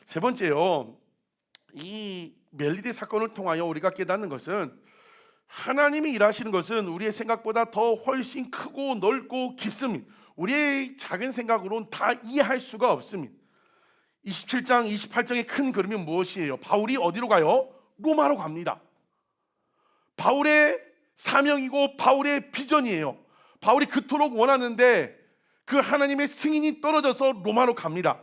세 번째요, 이 멜리데 사건을 통하여 우리가 깨닫는 것은 하나님이 일하시는 것은 우리의 생각보다 더 훨씬 크고 넓고 깊습니다. 우리의 작은 생각으로는 다 이해할 수가 없습니다. 27장 28장의 큰 그림이 무엇이에요? 바울이 어디로 가요? 로마로 갑니다. 바울의 사명이고 바울의 비전이에요. 바울이 그토록 원하는데 그 하나님의 승인이 떨어져서 로마로 갑니다.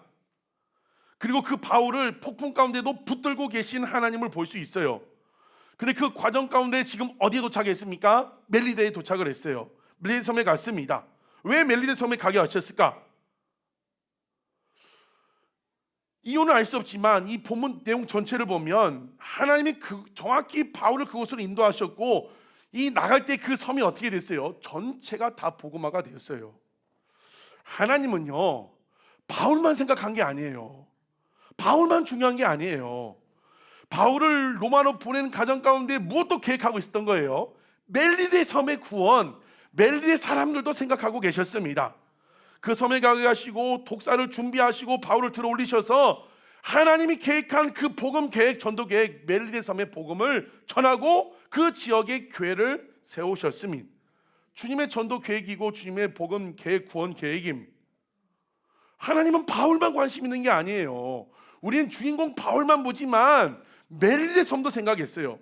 그리고 그 바울을 폭풍 가운데도 붙들고 계신 하나님을 볼 수 있어요. 근데 그 과정 가운데 지금 어디에 도착했습니까? 멜리데에 도착을 했어요. 멜리데 섬에 갔습니다. 왜 멜리데 섬에 가게 하셨을까? 이유는 알 수 없지만 이 본문 내용 전체를 보면 하나님이 정확히 바울을 그곳으로 인도하셨고 이 나갈 때 그 섬이 어떻게 됐어요? 전체가 다 복음화가 되었어요. 하나님은요 바울만 생각한 게 아니에요. 바울만 중요한 게 아니에요. 바울을 로마로 보내는 과정 가운데 무엇도 계획하고 있었던 거예요? 멜리데 섬의 구원, 멜리데 사람들도 생각하고 계셨습니다. 그 섬에 가게 하시고 독사를 준비하시고 바울을 들어 올리셔서 하나님이 계획한 그 복음 계획, 전도 계획, 멜리데 섬의 복음을 전하고 그 지역의 교회를 세우셨습니다. 주님의 전도 계획이고 주님의 복음 계획, 구원 계획임. 하나님은 바울만 관심 있는 게 아니에요. 우리는 주인공 바울만 보지만 멜리데 섬도 생각했어요.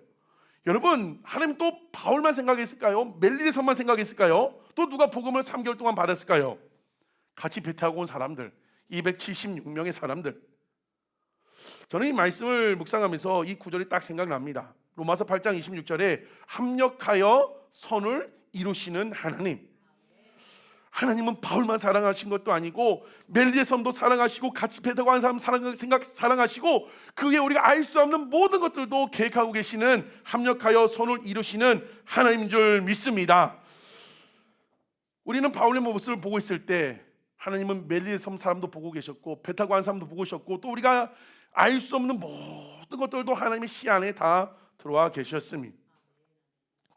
여러분 하나님 또 바울만 생각했을까요? 멜리데 섬만 생각했을까요? 또 누가 복음을 3개월 동안 받았을까요? 같이 배 타고 온 사람들, 276명의 사람들. 저는 이 말씀을 묵상하면서 이 구절이 딱 생각납니다. 로마서 8장 26절에 합력하여 선을 이루시는 하나님. 하나님은 바울만 사랑하신 것도 아니고 멜리데 섬도 사랑하시고 같이 배 타고 한 사람 사랑하시고 그 위에 우리가 알 수 없는 모든 것들도 계획하고 계시는 합력하여 선을 이루시는 하나님인 줄 믿습니다. 우리는 바울의 모습을 보고 있을 때 하나님은 멜리데 섬 사람도 보고 계셨고 배 타고 한 사람도 보고 계셨고 또 우리가 알 수 없는 모든 것들도 하나님의 시 안에 다 들어와 계셨습니다.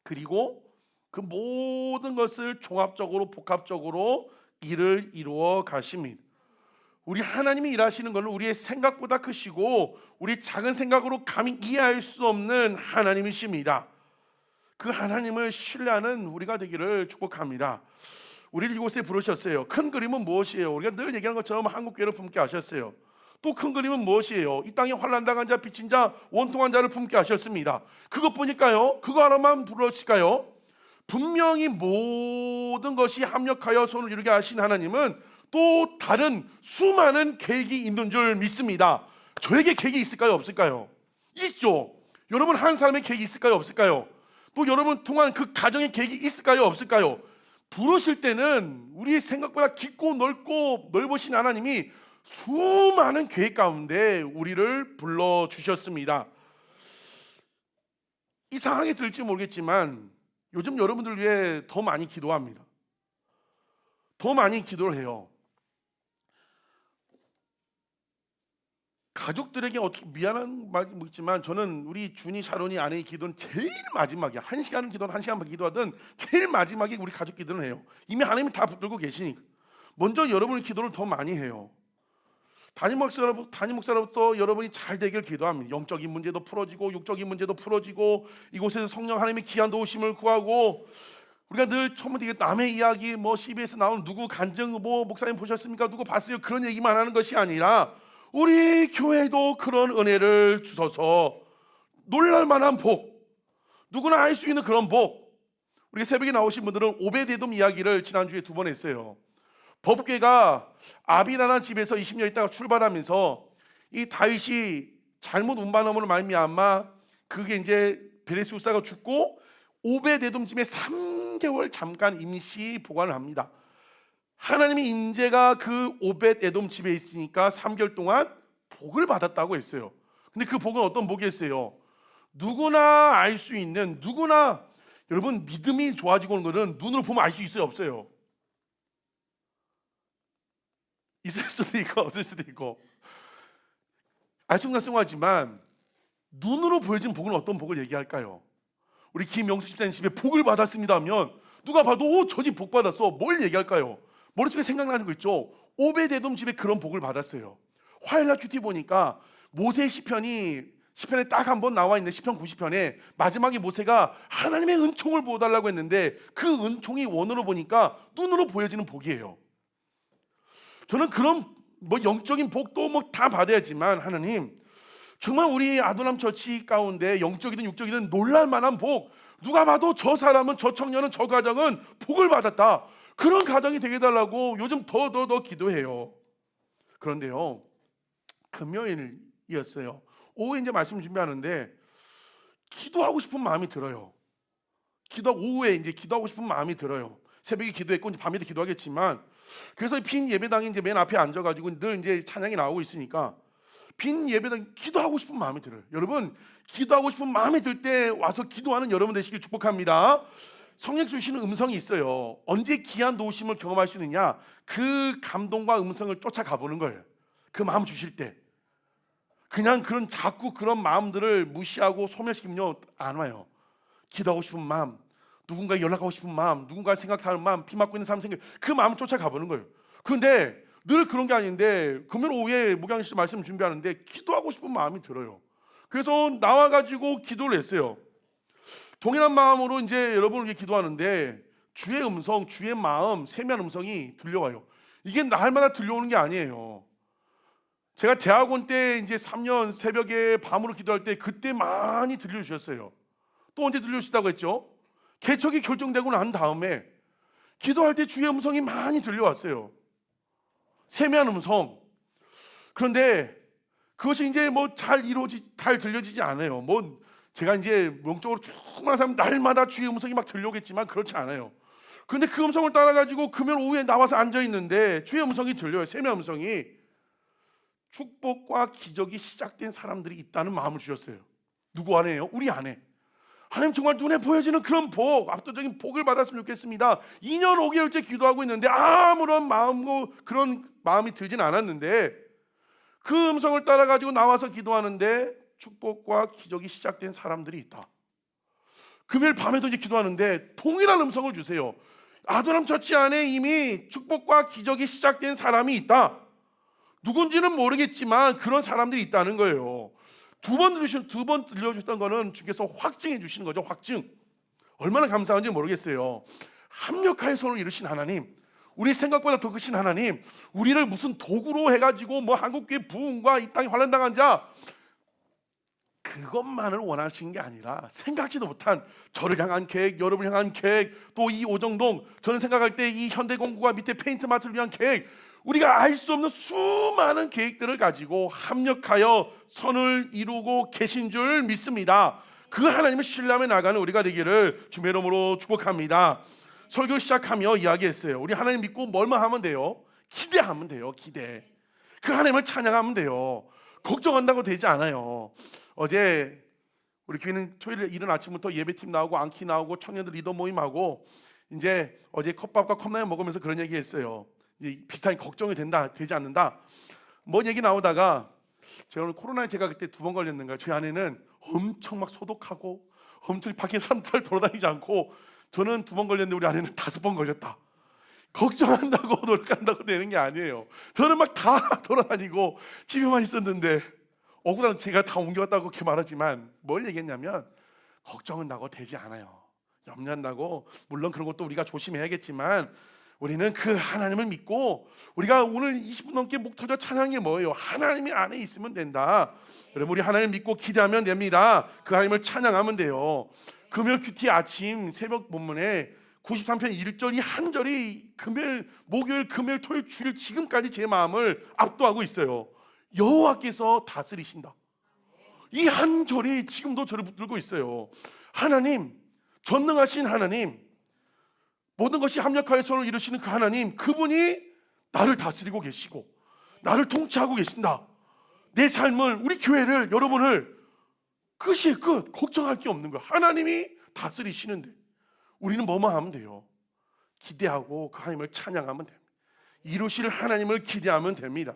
그리고 그 모든 것을 종합적으로 복합적으로 일을 이루어 가십니다. 우리 하나님이 일하시는 것은 우리의 생각보다 크시고 우리 작은 생각으로 감히 이해할 수 없는 하나님이십니다. 그 하나님을 신뢰하는 우리가 되기를 축복합니다. 우리를 이곳에 부르셨어요. 큰 그림은 무엇이에요? 우리가 늘 얘기하는 것처럼 한국교회를 품게 하셨어요. 또 큰 그림은 무엇이에요? 이 땅에 환난당한 자, 빚진 자, 원통한 자를 품게 하셨습니다. 그것뿐일까요? 그거 하나만 부르실까요? 분명히 모든 것이 합력하여 손을 이루게 하신 하나님은 또 다른 수많은 계획이 있는 줄 믿습니다. 저에게 계획이 있을까요? 없을까요? 있죠. 여러분 한 사람의 계획이 있을까요? 없을까요? 또 여러분 통한 그 가정의 계획이 있을까요? 없을까요? 부르실 때는 우리 생각보다 깊고 넓고 넓으신 하나님이 수많은 계획 가운데 우리를 불러주셨습니다. 이상하게 들을지 모르겠지만 요즘 여러분들 위해 더 많이 기도합니다. 더 많이 기도를 해요. 가족들에게 어떻게 미안한 말이 뭐 있지만 저는 우리 준이, 샤론이 아내의 기도는 제일 마지막이야. 1시간은 기도하든 1시간만 기도하든 제일 마지막에 우리 가족 기도를 해요. 이미 하나님이 다 붙들고 계시니까 먼저 여러분의 기도를 더 많이 해요. 담임 목사로부터 여러분이 잘 되길 기도합니다. 영적인 문제도 풀어지고 육적인 문제도 풀어지고 이곳에서 성령 하나님의 귀한 도우심을 구하고, 우리가 늘 처음부터 남의 이야기 뭐 CBS 나오는 누구 간증 뭐 목사님 보셨습니까? 누구 봤어요? 그런 얘기만 하는 것이 아니라 우리 교회도 그런 은혜를 주셔서 놀랄만한 복, 누구나 알 수 있는 그런 복. 우리 새벽에 나오신 분들은 오베데돔 이야기를 지난주에 2번 했어요. 법궤가 아비나나 집에서 20년 있다가 출발하면서 이 다윗이 잘못 운반함으로 말미암아 그게 이제 베레스우사가 죽고 오베데돔 집에 3개월 잠깐 임시 보관을 합니다. 하나님의 인재가 그 오벳에돔 집에 있으니까 3개월 동안 복을 받았다고 했어요. 근데 그 복은 어떤 복이었어요? 누구나 알 수 있는, 누구나, 여러분 믿음이 좋아지고 오는 것은 눈으로 보면 알 수 있어요, 없어요? 있을 수도 있고 없을 수도 있고 알쏭달쏭하지만 눈으로 보여진 복은 어떤 복을 얘기할까요? 우리 김영수 집사님 집에 복을 받았습니다 하면 누가 봐도 저 집 복 받았어, 뭘 얘기할까요? 머릿속에 생각나는 거 있죠. 오베데돔 집에 그런 복을 받았어요. 화요일날 큐티 보니까 모세 시편에 딱 한 번 나와 있는 시편 90편에 마지막에 모세가 하나님의 은총을 보여달라고 했는데 그 은총이 원어로 보니까 눈으로 보여지는 복이에요. 저는 그런 뭐 영적인 복도 뭐 다 받아야지만 하나님 정말 우리 아도람 처치 가운데 영적이든 육적이든 놀랄만한 복, 누가 봐도 저 사람은, 저 청년은, 저 가정은 복을 받았다, 그런 가정이 되게 해달라고 요즘 더 기도해요. 그런데요, 금요일이었어요. 오후에 이제 말씀 준비하는데 기도하고 싶은 마음이 들어요. 오후에 이제 기도하고 싶은 마음이 들어요. 새벽에 기도했고 이제 밤에도 기도하겠지만, 그래서 빈 예배당에 이제 맨 앞에 앉아가지고 늘 이제 찬양이 나오고 있으니까 빈 예배당 기도하고 싶은 마음이 들어요. 여러분 기도하고 싶은 마음이 들 때 와서 기도하는 여러분 되시길 축복합니다. 성령 주시는 음성이 있어요. 언제 귀한 도우심을 경험할 수 있느냐? 그 감동과 음성을 쫓아가 보는 거예요. 그 마음 주실 때 그냥 그런 자꾸 그런 마음들을 무시하고 소멸시키면요 안 와요. 기도하고 싶은 마음, 누군가 연락하고 싶은 마음, 누군가 생각하는 마음, 비 맞고 있는 삶 생각, 그 마음을 쫓아가 보는 거예요. 그런데 늘 그런 게 아닌데 금요일 오후에 목양실 말씀 준비하는데 기도하고 싶은 마음이 들어요. 그래서 나와가지고 기도를 했어요. 동일한 마음으로 이제 여러분을 위해 기도하는데 주의 음성, 주의 마음, 세미한 음성이 들려와요. 이게 날마다 들려오는 게 아니에요. 제가 대학원 때 이제 3년 새벽에 밤으로 기도할 때 그때 많이 들려주셨어요. 또 언제 들려주시다고 했죠? 개척이 결정되고 난 다음에 기도할 때 주의 음성이 많이 들려왔어요. 세미한 음성. 그런데 그것이 이제 뭐 잘 들려지지 않아요. 뭐 제가 이제 영적으로 충분한 사람 날마다 주의 음성이 막 들려오겠지만 그렇지 않아요. 그런데 그 음성을 따라가지고 금요일 오후에 나와서 앉아있는데 주의 음성이 들려요. 세미한 음성이. 축복과 기적이 시작된 사람들이 있다는 마음을 주셨어요. 누구 안에요? 우리 안에. 하나님 정말 눈에 보여지는 그런 복, 압도적인 복을 받았으면 좋겠습니다. 2년 5개월째 기도하고 있는데 아무런 마음고 그런 마음이 들진 않았는데 그 음성을 따라가지고 나와서 기도하는데 축복과 기적이 시작된 사람들이 있다. 금요일 밤에도 이제 기도하는데 동일한 음성을 주세요. 아도람 처치 안에 이미 축복과 기적이 시작된 사람이 있다. 누군지는 모르겠지만 그런 사람들이 있다는 거예요. 두 번 들려주셨던 거는 주께서 확증해 주시는 거죠. 확증. 얼마나 감사한지 모르겠어요. 합력하여 손을 이루신 하나님, 우리 생각보다 더 크신 하나님, 우리를 무슨 도구로 해가지고 뭐 한국교회 부흥과 이 땅에 환란당한 자 그것만을 원하시는 게 아니라 생각지도 못한 저를 향한 계획, 여러분을 향한 계획, 또 이 오정동, 저는 생각할 때 이 현대공구가 밑에 페인트마트를 위한 계획, 우리가 알 수 없는 수많은 계획들을 가지고 합력하여 선을 이루고 계신 줄 믿습니다. 그 하나님을 신뢰하며 나가는 우리가 되기를 주의 이름으로 축복합니다. 설교 시작하며 이야기했어요. 우리 하나님 믿고 뭘만 하면 돼요? 기대하면 돼요. 기대. 그 하나님을 찬양하면 돼요. 걱정한다고 되지 않아요. 어제 우리 교회는 토요일 이른 아침부터 예배팀 나오고 안키 나오고 청년들 리더 모임하고 이제 어제 컵밥과 컵라면 먹으면서 그런 얘기했어요. 비슷하게 걱정이 된다 되지 않는다 뭐 얘기 나오다가 제가 오늘 코로나에 제가 그때 2번 걸렸는가. 저희 아내는 엄청 막 소독하고 엄청 밖에 사람들 돌아다니지 않고 저는 2번 걸렸는데 우리 아내는 5번 걸렸다. 걱정한다고 노력한다고 되는 게 아니에요. 저는 막 다 돌아다니고 집에만 있었는데 억울한 제가 다 옮겨왔다고 그렇게 말하지만 뭘 얘기했냐면 걱정은 나고 되지 않아요. 염려한다고 물론 그런 것도 우리가 조심해야겠지만 우리는 그 하나님을 믿고 우리가 오늘 20분 넘게 목 터져 찬양이 뭐예요? 하나님이 안에 있으면 된다. 여러분 우리 하나님 믿고 기대하면 됩니다. 그 하나님을 찬양하면 돼요. 금요일 큐티 아침 새벽 본문에 93편 1절이 한 절이 금요일, 목요일, 금요일, 토요일, 주일 지금까지 제 마음을 압도하고 있어요. 여호와께서 다스리신다. 이 한 절이 지금도 저를 붙들고 있어요. 하나님, 전능하신 하나님, 모든 것이 합력하여 손을 이루시는 그 하나님, 그분이 나를 다스리고 계시고 나를 통치하고 계신다. 내 삶을, 우리 교회를, 여러분을 끝이에요. 끝. 걱정할 게 없는 거야. 하나님이 다스리시는데 우리는 뭐만 하면 돼요? 기대하고 그 하나님을 찬양하면 됩니다. 이루실 하나님을 기대하면 됩니다.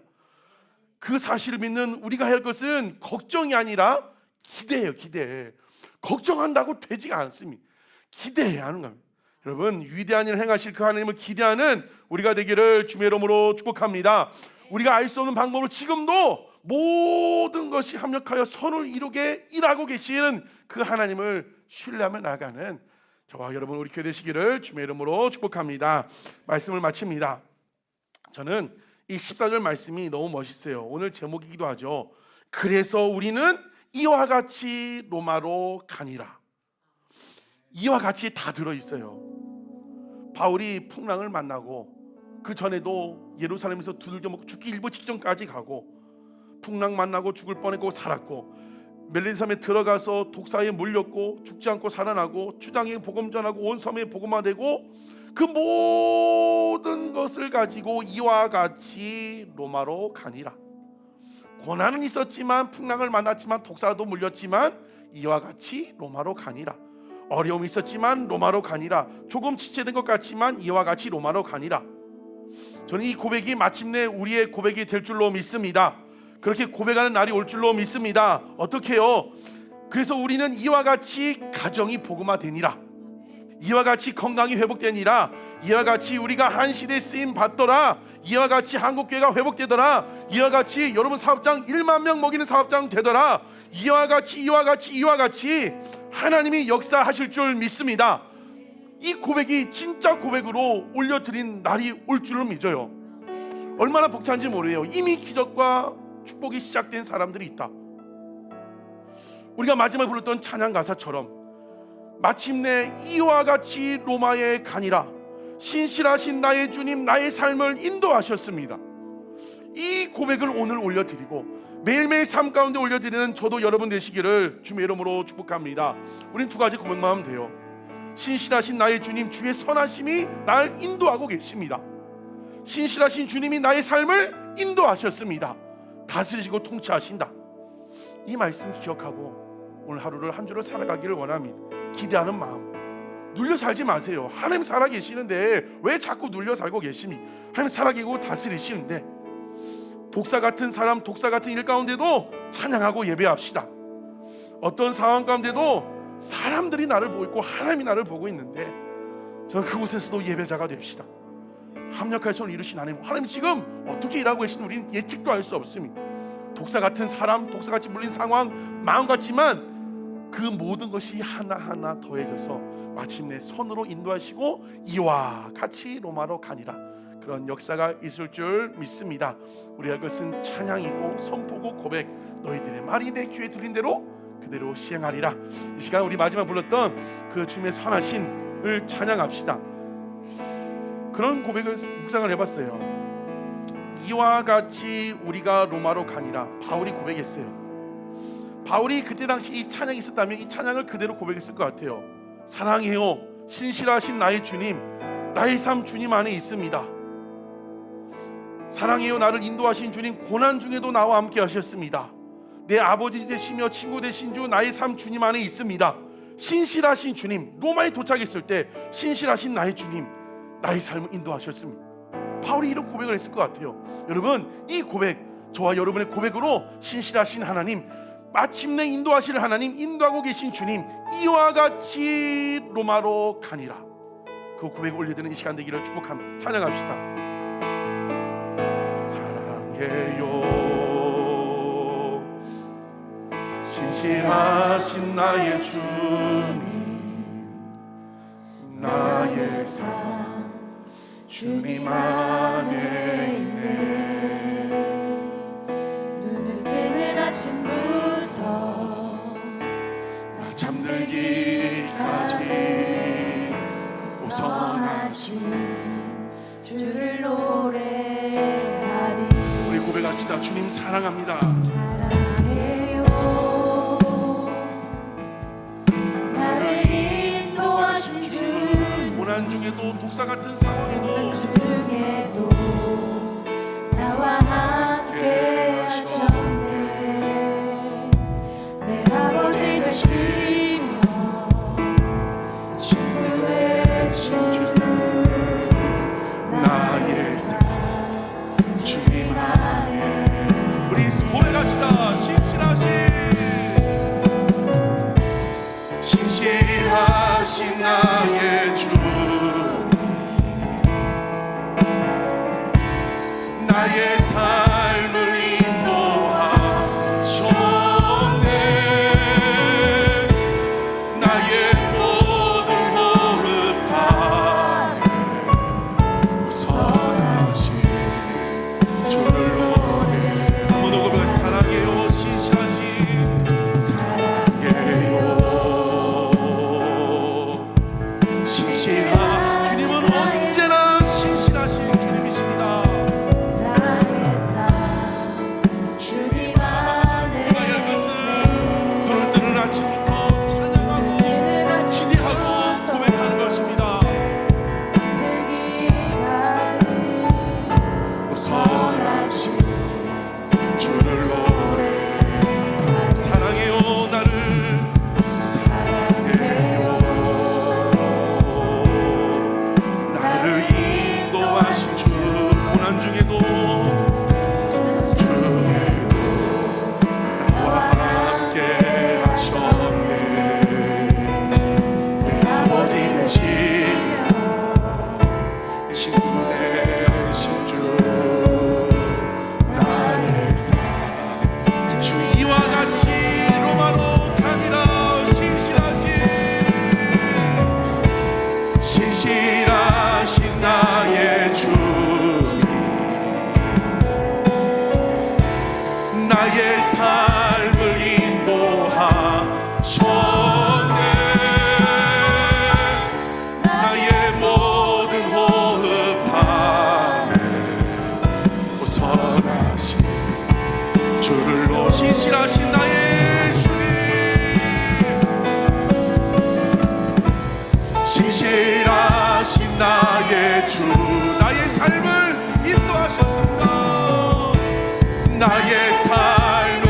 그 사실을 믿는 우리가 할 것은 걱정이 아니라 기대예요. 기대. 걱정한다고 되지가 않습니다. 기대해야 하는 겁니다. 여러분 위대한 일을 행하실 그 하나님을 기대하는 우리가 되기를 주의 이름으로 축복합니다. 우리가 알 수 없는 방법으로 지금도 모든 것이 합력하여 선을 이루게 일하고 계시는 그 하나님을 신뢰하며 나가는 저와 여러분 우리 교회 되시기를 주의 이름으로 축복합니다. 말씀을 마칩니다. 저는 이 14절 말씀이 너무 멋있어요. 오늘 제목이기도 하죠. 그래서 우리는 이와 같이 로마로 가니라. 이와 같이 다 들어있어요. 바울이 풍랑을 만나고 그 전에도 예루살렘에서 두들겨 먹고 죽기 일보 직전까지 가고 풍랑 만나고 죽을 뻔했고 살았고 멜리섬에 들어가서 독사에 물렸고 죽지 않고 살아나고 주장에 복음 전하고 온 섬에 복음화되고 그 모든 것을 가지고 이와 같이 로마로 가니라. 고난은 있었지만 풍랑을 만났지만 독사도 물렸지만 이와 같이 로마로 가니라. 어려움이 있었지만 로마로 가니라. 조금 지체된 것 같지만 이와 같이 로마로 가니라. 저는 이 고백이 마침내 우리의 고백이 될 줄로 믿습니다. 그렇게 고백하는 날이 올 줄로 믿습니다. 어떻게 해요? 그래서 우리는 이와 같이 가정이 복음화되니라. 이와 같이 건강이 회복되니라. 이와 같이 우리가 한 시대에 쓰임 받더라. 이와 같이 한국교회가 회복되더라. 이와 같이 여러분 사업장 1만 명 먹이는 사업장 되더라. 이와 같이 하나님이 역사하실 줄 믿습니다. 이 고백이 진짜 고백으로 올려드린 날이 올 줄을 믿어요. 얼마나 벅찬지 모르요. 이미 기적과 축복이 시작된 사람들이 있다. 우리가 마지막에 불렀던 찬양 가사처럼 마침내 이와 같이 로마에 가니라. 신실하신 나의 주님 나의 삶을 인도하셨습니다. 이 고백을 오늘 올려드리고 매일매일 삶 가운데 올려드리는 저도 여러분 되시기를 주의 이름으로 축복합니다. 우린 2가지 고백만 하면 돼요. 신실하신 나의 주님 주의 선하심이 나를 인도하고 계십니다. 신실하신 주님이 나의 삶을 인도하셨습니다. 다스리시고 통치하신다. 이 말씀 기억하고 오늘 하루를 한 주를 살아가기를 원합니다. 기대하는 마음 눌려 살지 마세요. 하나님 살아계시는데 왜 자꾸 눌려 살고 계십니까? 하나님 살아계시고 다스리시는데 독사 같은 사람, 독사 같은 일 가운데도 찬양하고 예배합시다. 어떤 상황 가운데도 사람들이 나를 보고 있고 하나님이 나를 보고 있는데 저는 그곳에서도 예배자가 됩시다. 합력할 손을 이루신 하나님 지금 어떻게 일하고 계신지 우리는 예측도 할 수 없습니다. 독사 같은 사람, 독사같이 물린 상황, 마음 같지만 그 모든 것이 하나하나 더해져서 마침내 선으로 인도하시고 이와 같이 로마로 가니라. 그런 역사가 있을 줄 믿습니다. 우리의 것은 찬양이고 선포고 고백. 너희들의 말이 내 귀에 들린 대로 그대로 시행하리라. 이 시간 우리 마지막 불렀던 그 주님의 선하심을 찬양합시다. 그런 고백을 묵상을 해봤어요. 이와 같이 우리가 로마로 가니라. 바울이 고백했어요. 바울이 그때 당시 이 찬양이 있었다면 이 찬양을 그대로 고백했을 것 같아요. 사랑해요 신실하신 나의 주님, 나의 삶 주님 안에 있습니다. 사랑해요 나를 인도하신 주님, 고난 중에도 나와 함께 하셨습니다. 내 아버지 되시며 친구 되신 주 나의 삶 주님 안에 있습니다. 신실하신 주님, 로마에 도착했을 때 신실하신 나의 주님, 나의 삶을 인도하셨습니다. 바울이 이런 고백을 했을 것 같아요. 여러분, 이 고백, 저와 여러분의 고백으로 신실하신 하나님, 마침내 인도하실 하나님, 인도하고 계신 주님, 이와 같이 로마로 가니라, 그 고백을 올려드리는 이 시간 되기를 축복합니다. 찬양합시다. 사랑해요 신실하신 나의 주님, 나의 삶 주님 안에 있네. 눈을 뜨는 아침부터 나 잠들기까지 우선하신 주를 노래하리. 우리 고백합시다. 주님 사랑합니다. 사랑해요 나를 인도하신 주, 고난 중에도 독사 같은 상황에도 중에도 나와 함께 하셨네. 내 아버지 되시며 친구 되신 주, 나의 삶 주님 안에. 우리 고백합시다. 신실하신 나의 주, 나의 삶을 인도하셨네. 나의 모든 호흡 다 선하신 주를 노래. 한번 더 고백해. 사랑해요 신실하신, 사랑해요 신실한 주님은 언제나 신실하신 주님이십니다. 나의 삶 주님 안에 우리가 열 것은 눈을 뜨는 아침부터 찬양하고 기대하고 고백하는 것입니다. 잠들기까지 선하신 주를 노래. 사랑해요 나를, 사랑해요 나를 인도하신 주, 고난 중에도 나와 함께 하셨네. 내 아버지 되시며 친구 되신 주, 나의 삶 주 이와 같이 로마로 가니라. 신실하신 나의 주님, 나의 삶을 인도하셨네. 나의 모든 호흡함에 선하신 주를 놓. 신실하신 나의 주님, 신실하신 나의 주, 나의 삶을 인도하셨습니다. 나의 삶을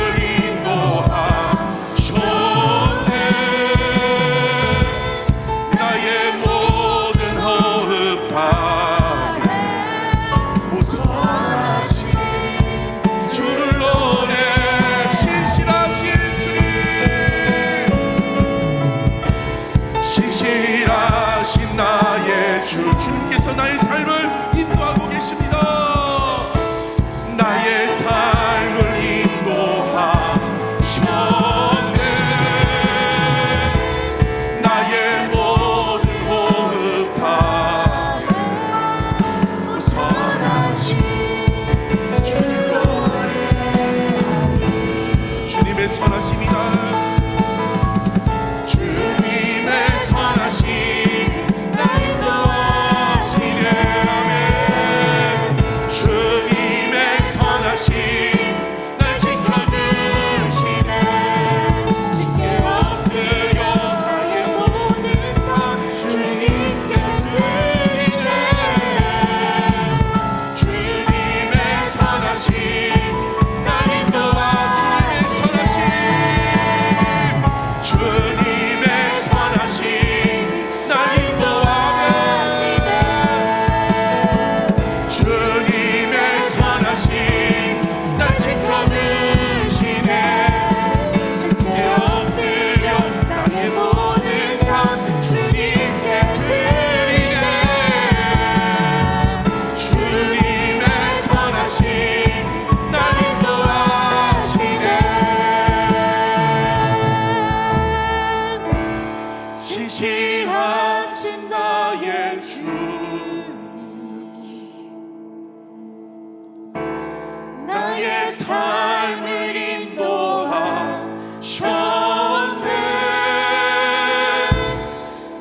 삶을 인도하셨네.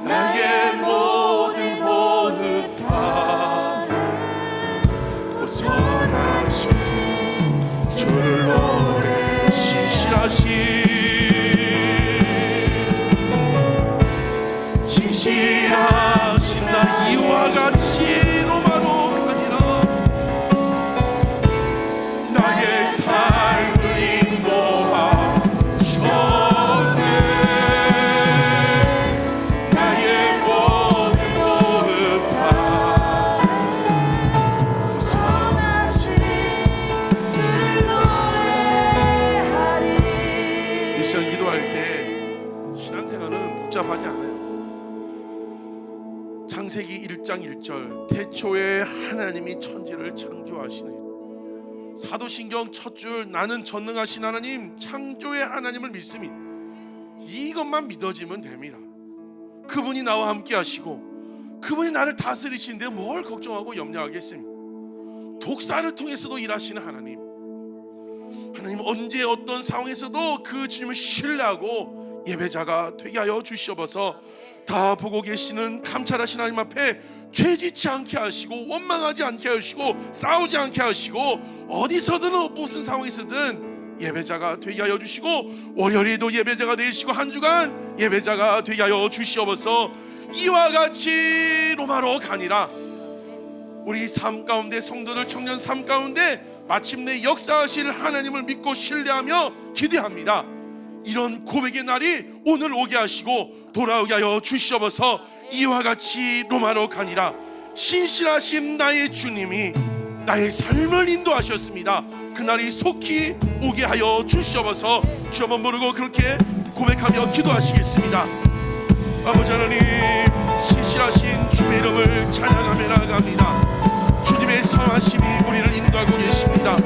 나의 모든 다 벗어나신 주를 노래. 진실하신 나 이와 같이 로마로 가니라. 나의 삶을 인도하셨네. 나의 모든 다 선하신 주를 노래하리. 이 시간 기도할 때 신앙생활은 복잡하지 않아요. 창세기 1장 1절 태초에 하나님이 천지를 창조하시니. 사도신경 첫 줄 나는 전능하신 하나님 창조의 하나님을 믿음이. 이것만 믿어지면 됩니다. 그분이 나와 함께 하시고 그분이 나를 다스리시는데 뭘 걱정하고 염려하겠습니까? 독사를 통해서도 일하시는 하나님. 하나님 언제 어떤 상황에서도 그 주님을 신뢰하고 예배자가 되게 하여 주시옵소서. 다 보고 계시는 감찰하신 하나님 앞에 죄짓지 않게 하시고 원망하지 않게 하시고 싸우지 않게 하시고 어디서든 무슨 상황에서든 예배자가 되게 하여 주시고 월요일에도 예배자가 되시고 한 주간 예배자가 되게 하여 주시옵소서. 이와 같이 로마로 가니라. 우리 삶 가운데 성도들 청년 삶 가운데 마침내 역사하실 하나님을 믿고 신뢰하며 기대합니다. 이런 고백의 날이 오늘 오게 하시고 돌아오게 하여 주시옵소서. 이와 같이 로마로 가니라. 신실하신 나의 주님이 나의 삶을 인도하셨습니다. 그날이 속히 오게 하여 주시옵소서. 주 한번 부르고 그렇게 고백하며 기도하시겠습니다. 아버지 하나님, 신실하신 주의 이름을 찬양하며 나아갑니다. 주님의 선하심이 우리를 인도하고 계십니다.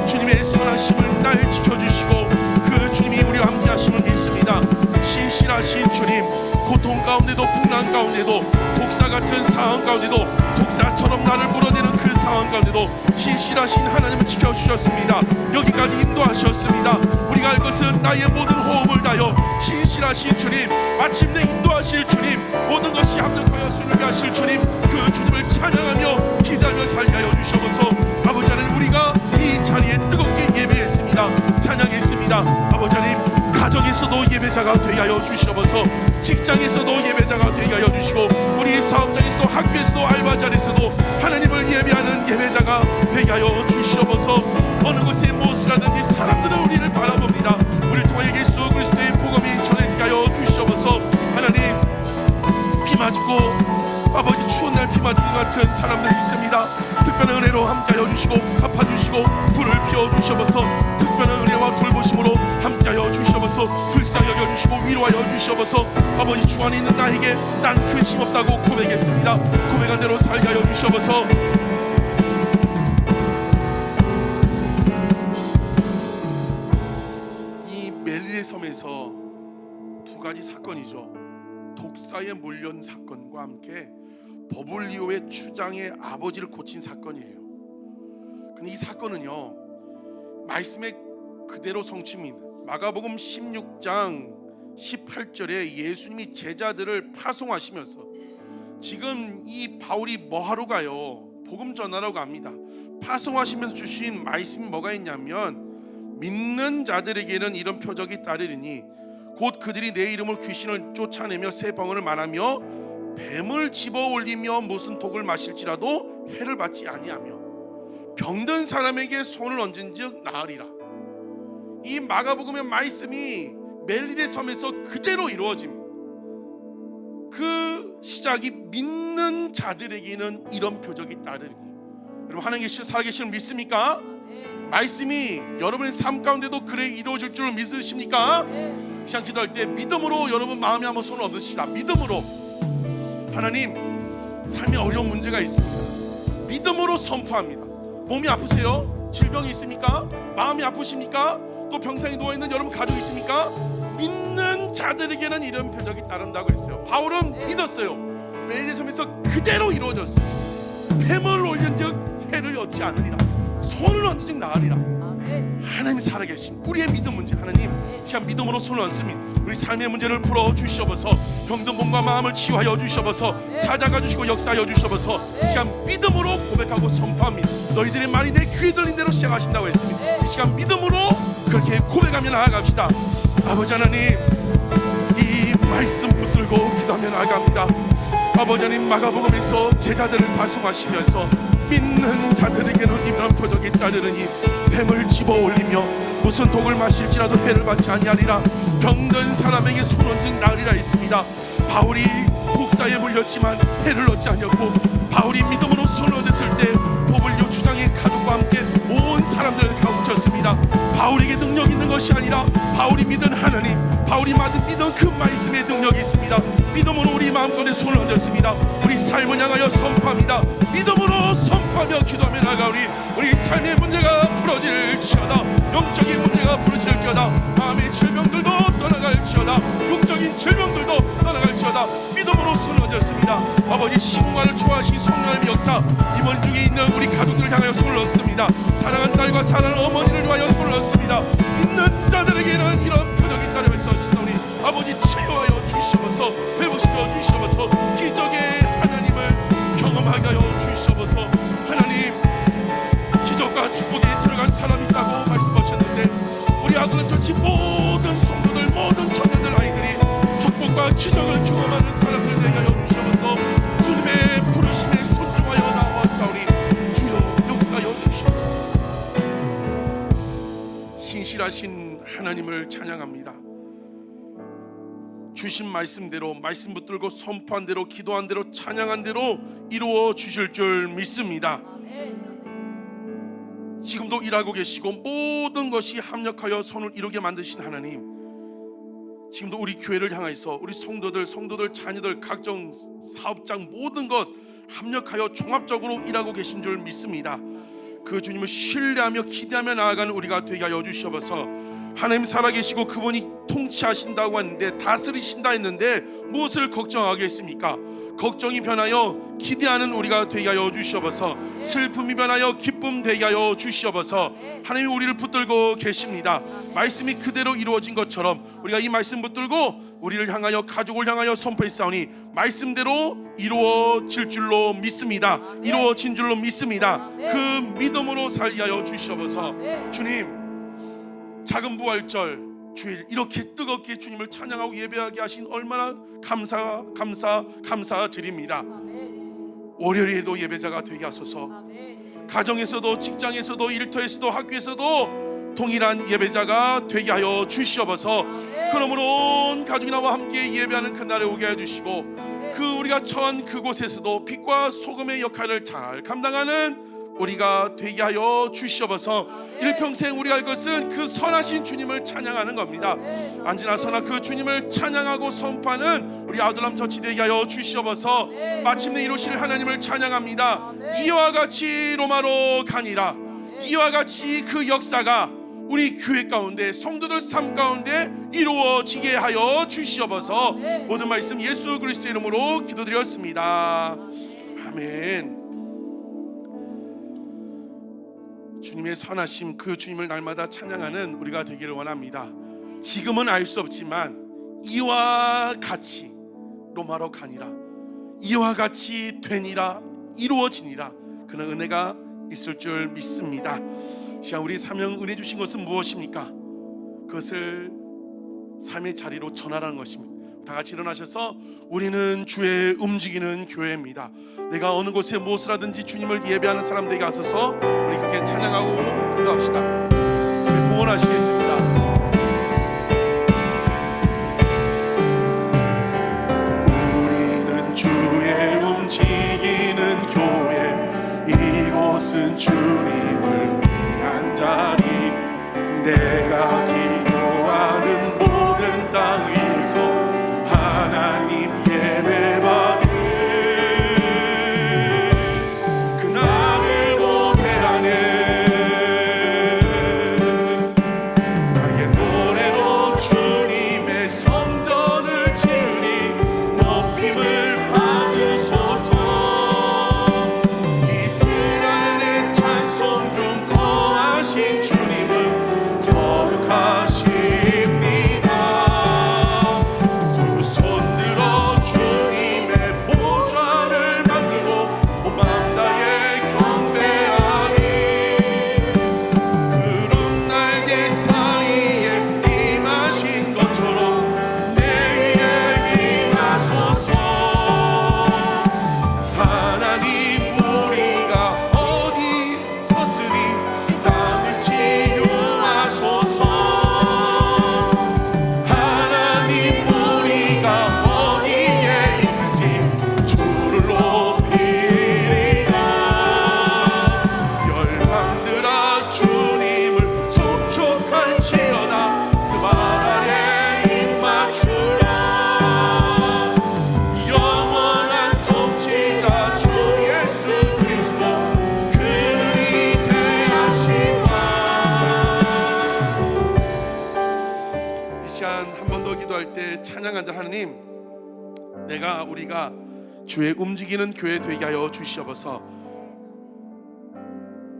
주님의 선하심을 날 지켜주시고 그 주님이 우리와 함께 하심을 믿습니다. 신실하신 주님, 고통 가운데도 풍랑 가운데도 독사 같은 상황 가운데도 독사처럼 나를 물어내는 그 상황 가운데도 신실하신 하나님을 지켜주셨습니다. 여기까지 인도하셨습니다. 우리가 알 것은 나의 모든 호흡을 다여 신실하신 주님, 마침내 인도하실 주님, 모든 것이 합력하여 순하게 하실 주님, 그 주님을 찬양하며 기다려 살게 하여 주시옵소서. 아버지 하나님, 우리가 이 자리에 뜨겁게 예배했습니다. 찬양했습니다. 아버지 하나님, 가정에서도 예배자가 되게 하여 주시옵소서. 직장에서도 예배자가 되게 하여 주시고 우리 사업장에서도 학교에서도 알바 자리에서도 하나님을 예배하는 예배자가 되게 하여 주시옵소서. 어느 곳에 무엇이라든지 사람들은 우리를 바라봅니다. 우리를 통하여 예수 그리스도의 복음이 전해지게 하여 주시옵소서. 하나님, 비 맞고 아버지 추운 날 비 맞은 것 같은 사람들이 있습니다. 특별한 은혜로 함께하여 주시고 갚아주시고 불을 피워주시옵소서. 특별한 은혜와 돌보심으로 함께하여 주시옵소서. 불쌍히 여겨주시고 위로하여 주시옵소서. 아버지 주 안에 있는 나에게 난 근심 없다고 고백했습니다. 고백한 대로 살게 하여 주시옵소서. 이 멜리의 섬에서 두 가지 사건이죠. 독사의 물련 사건과 함께 버블리오의 추장의 아버지를 고친 사건이에요. 근데 이 사건은요, 말씀의 그대로 성취입니다. 마가복음 16장 18절에 예수님이 제자들을 파송하시면서 지금 이 바울이 뭐하러 가요? 복음 전하러 갑니다. 파송하시면서 주신 말씀이 뭐가 있냐면, 믿는 자들에게는 이런 표적이 따르리니 곧 그들이 내 이름으로 귀신을 쫓아내며 새 방언을 말하며 뱀을 집어 올리며 무슨 독을 마실지라도 해를 받지 아니하며 병든 사람에게 손을 얹은즉 나으리라. 이 마가복음의 말씀이 멜리데 섬에서 그대로 이루어집니다. 그 시작이 믿는 자들에게는 이런 표적이 따르니. 여러분, 하나님 살아계시는 믿습니까? 말씀이 여러분의 삶 가운데도 그래 이루어질 줄 믿으십니까? 시간 기도할 때 믿음으로 여러분 마음에 한번 손을 얹으시다. 믿음으로. 하나님, 삶에 어려운 문제가 있습니다. 믿음으로 선포합니다. 몸이 아프세요? 질병이 있습니까? 마음이 아프십니까? 또 병상에 누워있는 여러분 가족 있습니까? 믿는 자들에게는 이런 표적이 따른다고 했어요. 바울은 믿었어요. 멜리데 섬에서 그대로 이루어졌어요. 뱀을 올린즉 해를 얻지 않으리라. 손을 얹은즉 나으리라. 하나님 살아계신 우리의 믿음 문제, 하나님 시간 믿음으로 손을 얹습니다. 우리 삶의 문제를 풀어 주시옵소서. 병든 몸과 마음을 치유하여 주시옵소서. 찾아가 주시고 역사하여 주시옵소서. 시간 믿음으로 고백하고 선포합니다. 너희들의 말이 내 귀에 들린 대로 시작하신다고 했습니다. 이 시간 믿음으로 그렇게 고백하며 나아갑시다. 아버지 하나님, 이 말씀 붙들고 기도하며 나아갑니다. 아버지 하나님, 마가복음에서 제자들을 파송하시면서 믿는 자들에게는 이런 표적이 따르느니 뱀을 집어 올리며 무슨 독을 마실지라도 해를 받지 아니하리라. 병든 사람에게 손 얹은 나으리라 했습니다. 바울이 독사에 물렸지만 해를 얻지 않았고, 바울이 믿음으로 손을 얹었을 때 보블리오 주장의 가족과 함께 온 사람들을 가르쳤습니다. 바울에게 능력 있는 것이 아니라 바울이 믿은 하나님, 바울이 믿은 그 말씀의 능력이 있습니다. 믿음으로 우리 마음가운데 손을 얹었습니다. 우리 삶을 향하여 선포합니다. 믿음으로 선포하며 기도하며 나아가 우리 삶의 문제가 풀어질지어다. 영적인 문제가 풀어질지어다. 마음의 질병들도 떠나갈지어다. 육적인 질병들도 떠나갈지어다. 믿음으로 손을 얹었습니다. 아버지, 시공간을 초월하신 성령의 역사, 이번 중에 있는 우리 가족들을 향하여 손을 얹습니다. 사랑하는 딸과 사랑하는 어머니를 위하여 손을 얹습니다. 믿는 자들에게는 이런 표적이 따르면서 지성이 아버지 치유하여 주시옵소서. 회복시켜 주시옵소서. 기적의 하나님을 경험하게 하여 주시옵소서. 하나님, 기적과 축복에 들어간 사람이 있다고 말씀하셨는데, 우리 아들은 전체 모든 성도들, 모든 청년들, 아이들이 축복과 기적을 경험하는 사람들 되게 하여 주시옵소서. 주님의 부르심에 순종하여 나와싸우니 주여 역사하여 주시옵소서. 신실하신 하나님을 찬양합니다. 주신 말씀대로, 말씀 붙들고 선포한 대로, 기도한 대로, 찬양한 대로 이루어 주실 줄 믿습니다. 지금도 일하고 계시고 모든 것이 합력하여 선을 이루게 만드신 하나님, 지금도 우리 교회를 향해서 우리 성도들, 자녀들, 각종 사업장 모든 것 합력하여 종합적으로 일하고 계신 줄 믿습니다. 그 주님을 신뢰하며 기대하며 나아가는 우리가 되게 하여 주시옵소서. 하나님 살아계시고 그분이 통치하신다고 했는데, 다스리신다 했는데 무엇을 걱정하겠습니까? 걱정이 변하여 기대하는 우리가 되게 하여 주시옵소서. 슬픔이 변하여 기쁨 되게 하여 주시옵소서. 하나님이 우리를 붙들고 계십니다. 말씀이 그대로 이루어진 것처럼 우리가 이 말씀 붙들고 우리를 향하여, 가족을 향하여 선포했사오니 말씀대로 이루어질 줄로 믿습니다. 이루어진 줄로 믿습니다. 그 믿음으로 살게 하여 주시옵소서. 주님, 작은 부활절 주일 이렇게 뜨겁게 주님을 찬양하고 예배하게 하신 얼마나 감사드립니다. 월요일에도 예배자가 되게 하소서. 가정에서도, 직장에서도, 일터에서도, 학교에서도 동일한 예배자가 되게 하여 주시옵소서. 그러므로 온 가족이 나와 함께 예배하는 그날에 오게 해주시고, 그 우리가 처한 그곳에서도 빛과 소금의 역할을 잘 감당하는 우리가 되게 하여 주시옵소서. 일평생 우리가 할 것은 그 선하신 주님을 찬양하는 겁니다. 언제나 선한 그 주님을 찬양하고 선포하는 우리 아들람 처치 되게 하여 주시옵소서. 마침내 이루실 하나님을 찬양합니다. 이와 같이 로마로 가니라. 이와 같이 그 역사가 우리 교회 가운데, 성도들 삶 가운데 이루어지게 하여 주시옵소서. 모든 말씀 예수 그리스도의 이름으로 기도드렸습니다. 아멘. 주님의 선하심, 그 주님을 날마다 찬양하는 우리가 되기를 원합니다. 지금은 알 수 없지만 이와 같이 로마로 가니라, 이와 같이 되니라, 이루어지니라, 그런 은혜가 있을 줄 믿습니다. 시간 우리 사명 은혜 주신 것은 무엇입니까? 그것을 삶의 자리로 전하라는 것입니다. 다 같이 일어나셔서 우리는 주의 움직이는 교회입니다. 내가 어느 곳에 무엇을 하든지 주님을 예배하는 사람들에게 가서서 우리 그렇게 찬양하고 기도합시다. 우리 동원하시겠습니다. 우리는 주의 움직이는 교회, 이곳은 주님을 위한 자리. 내가 기도하는 모든 땅에서 하나님 예배받은 그날을 고대하네. 나의 노래로 주님의 성전을 지으니 높임을 받으소서. 이스라엘의 찬송 우리가 주의 움직이는 교회 되게 하여 주시옵소서.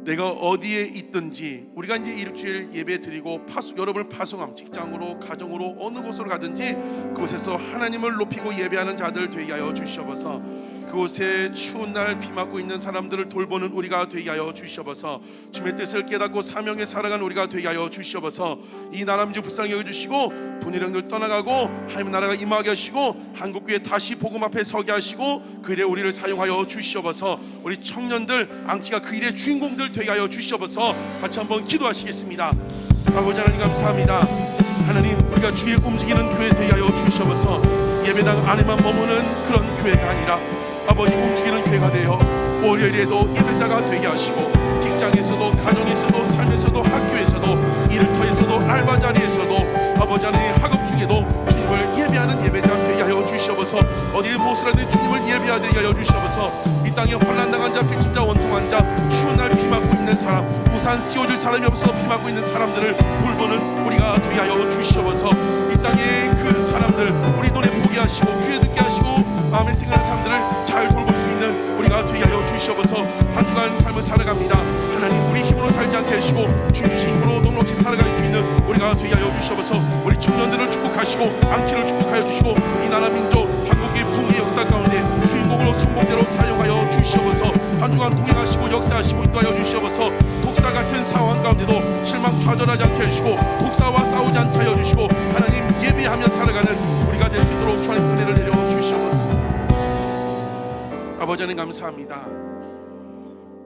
내가 어디에 있든지 우리가 이제 일주일 예배 드리고 여러분을 파송함, 직장으로 가정으로 어느 곳으로 가든지 그곳에서 하나님을 높이고 예배하는 자들 되게 하여 주시옵소서. 그곳에 추운 날 비 맞고 있는 사람들을 돌보는 우리가 되게 하여 주시옵소서. 주의 뜻을 깨닫고 사명에 살아가는 우리가 되게 하여 주시옵소서. 이 나라 민족 불쌍히 여겨주시고 분열형들 떠나가고 하나님 나라가 임하게 하시고 한국교회 다시 복음 앞에 서게 하시고 그 일에 우리를 사용하여 주시옵소서. 우리 청년들 안키가 그 일의 주인공들 되게 하여 주시옵소서. 같이 한번 기도하시겠습니다. 아버지 하나님 감사합니다. 하나님, 우리가 주의 움직이는 교회 되게 하여 주시옵소서. 예배당 안에만 머무는 그런 교회가 아니라 아버지 움직이는 교회가 되어 월요일에도 예배자가 되게 하시고 직장에서도 가정에서도 삶에서도 학교에서도 일터에서도 알바 자리에서도 아버지 하나님 학업 중에도 주님을 예배하는 예배자 되게 하여 주시옵소서. 어디에 무엇을 하든 주님을 예배하게 하여 주시옵소서. 이 땅에 혼란당한 자, 백신자, 원통한 자, 추운 날 비 맞고 있는 사람, 우산 씌워줄 사람이 없어 비 맞고 있는 사람들을 돌보는 우리가 되게 하여 주시옵소서. 이 땅에 그 사람들 우리 눈에 보게 하시고 귀에 듣게 하시고 마음에 생각하는 사람들을 잘 돌볼 수 있는 우리가 되게 하여 주시옵소서. 한 주간 삶을 살아갑니다. 하나님, 우리 힘으로 살지 않게 하시고 주님 힘으로 넉넉히 살아갈 수 있는 우리가 되게 하여 주시옵소서. 우리 청년들을 축복하시고 안키를 축복하여 주시고 이 나라 민족 한국의 붕괴 역사 가운데 주인공으로 선봉대로 사용하여 주시옵소서. 한 주간 동행하시고 역사하시고 인도하여 주시옵소서. 독사 같은 상황 가운데도 실망 좌절하지 않게 하시고 독사와 싸우지 않게 하여 주시고 하나님 예배하며 살아가는 우리가 될 수 있도록 주님의 은혜를 내려 주시옵소서. 아버지 하나님 감사합니다.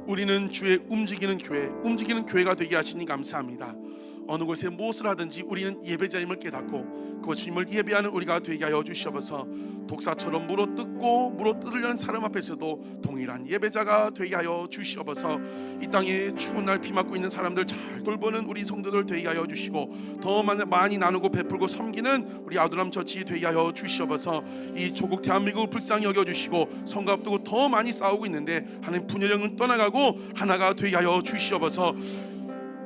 우리는 주의 움직이는 교회가 되게 하시니 감사합니다. 어느 곳에 무엇을 하든지 우리는 예배자임을 깨닫고 그 주님을 예배하는 우리가 되게 하여 주시옵소서. 독사처럼 물어뜯으려는 사람 앞에서도 동일한 예배자가 되게 하여 주시옵소서. 이 땅에 추운 날 비 맞고 있는 사람들 잘 돌보는 우리 성도들 되게 하여 주시고 더 많이 나누고 베풀고 섬기는 우리 아두람 처치 되게 하여 주시옵소서. 이 조국 대한민국을 불쌍히 여겨주시고 선거 앞두고 더 많이 싸우고 있는데 하나님 분열형은 떠나가고 하나가 되게 하여 주시옵소서.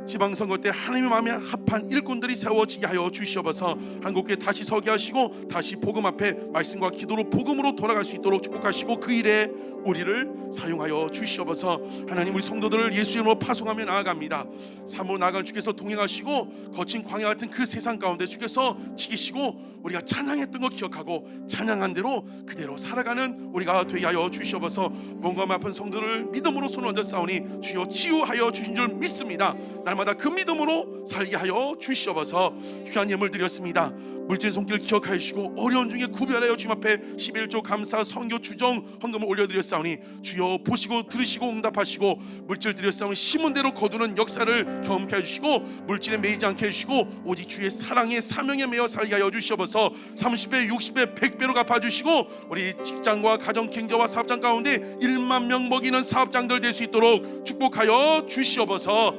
지방선거 때 하나님의 마음에 합한 일꾼들이 세워지게 하여 주시옵소서. 한국교회 다시 서게 하시고 다시 복음 앞에 말씀과 기도로 복음으로 돌아갈 수 있도록 축복하시고 그 일에 우리를 사용하여 주시옵소서. 하나님, 우리 성도들을 예수 이름으로 파송하며 나아갑니다. 삶으로 나아간 주께서 동행하시고 거친 광야 같은 그 세상 가운데 주께서 지키시고 우리가 찬양했던 거 기억하고 찬양한 대로 그대로 살아가는 우리가 되게 하여 주시옵소서. 몸과 아픈 성도를 믿음으로 손 얹어 싸우니 주여 치유하여 주신 줄 믿습니다. 날마다 그 믿음으로 살게 하여 주시옵소서. 귀한 예물 드렸습니다. 물질 손길 기억하여 주시고 어려운 중에 구별하여 주님 앞에 11조 감사 선교 주정 헌금을 올려드렸사오니 주여 보시고 들으시고 응답하시고 물질 드렸사오니 심은 대로 거두는 역사를 경험케 해주시고 물질에 매이지 않게 해주시고 오직 주의 사랑에 사명에 매여 살게 하여 주시옵소서. 30배 60배 100배로 갚아주시고 우리 직장과 가정 경제와 사업장 가운데 1만 명 먹이는 사업장들 될 수 있도록 축복하여 주시옵소서.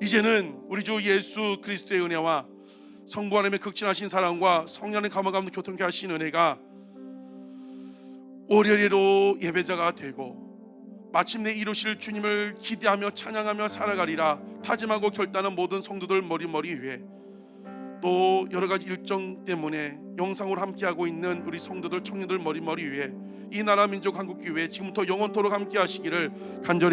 이제는 우리 주 예수 그리스도의 은혜와 성부 하나님의 극진하신 사랑과 성령의 감화감도 교통케 하신 은혜가 월요일에도 예배자가 되고 마침내 이루실 주님을 기대하며 찬양하며 살아가리라 다짐하고 결단한 모든 성도들 머리 위에 또 여러 가지 일정 때문에 영상으로 함께하고 있는 우리 성도들 청년들 머리 위에 이 나라 민족 한국교회 지금부터 영원토록 함께 하시기를 간절히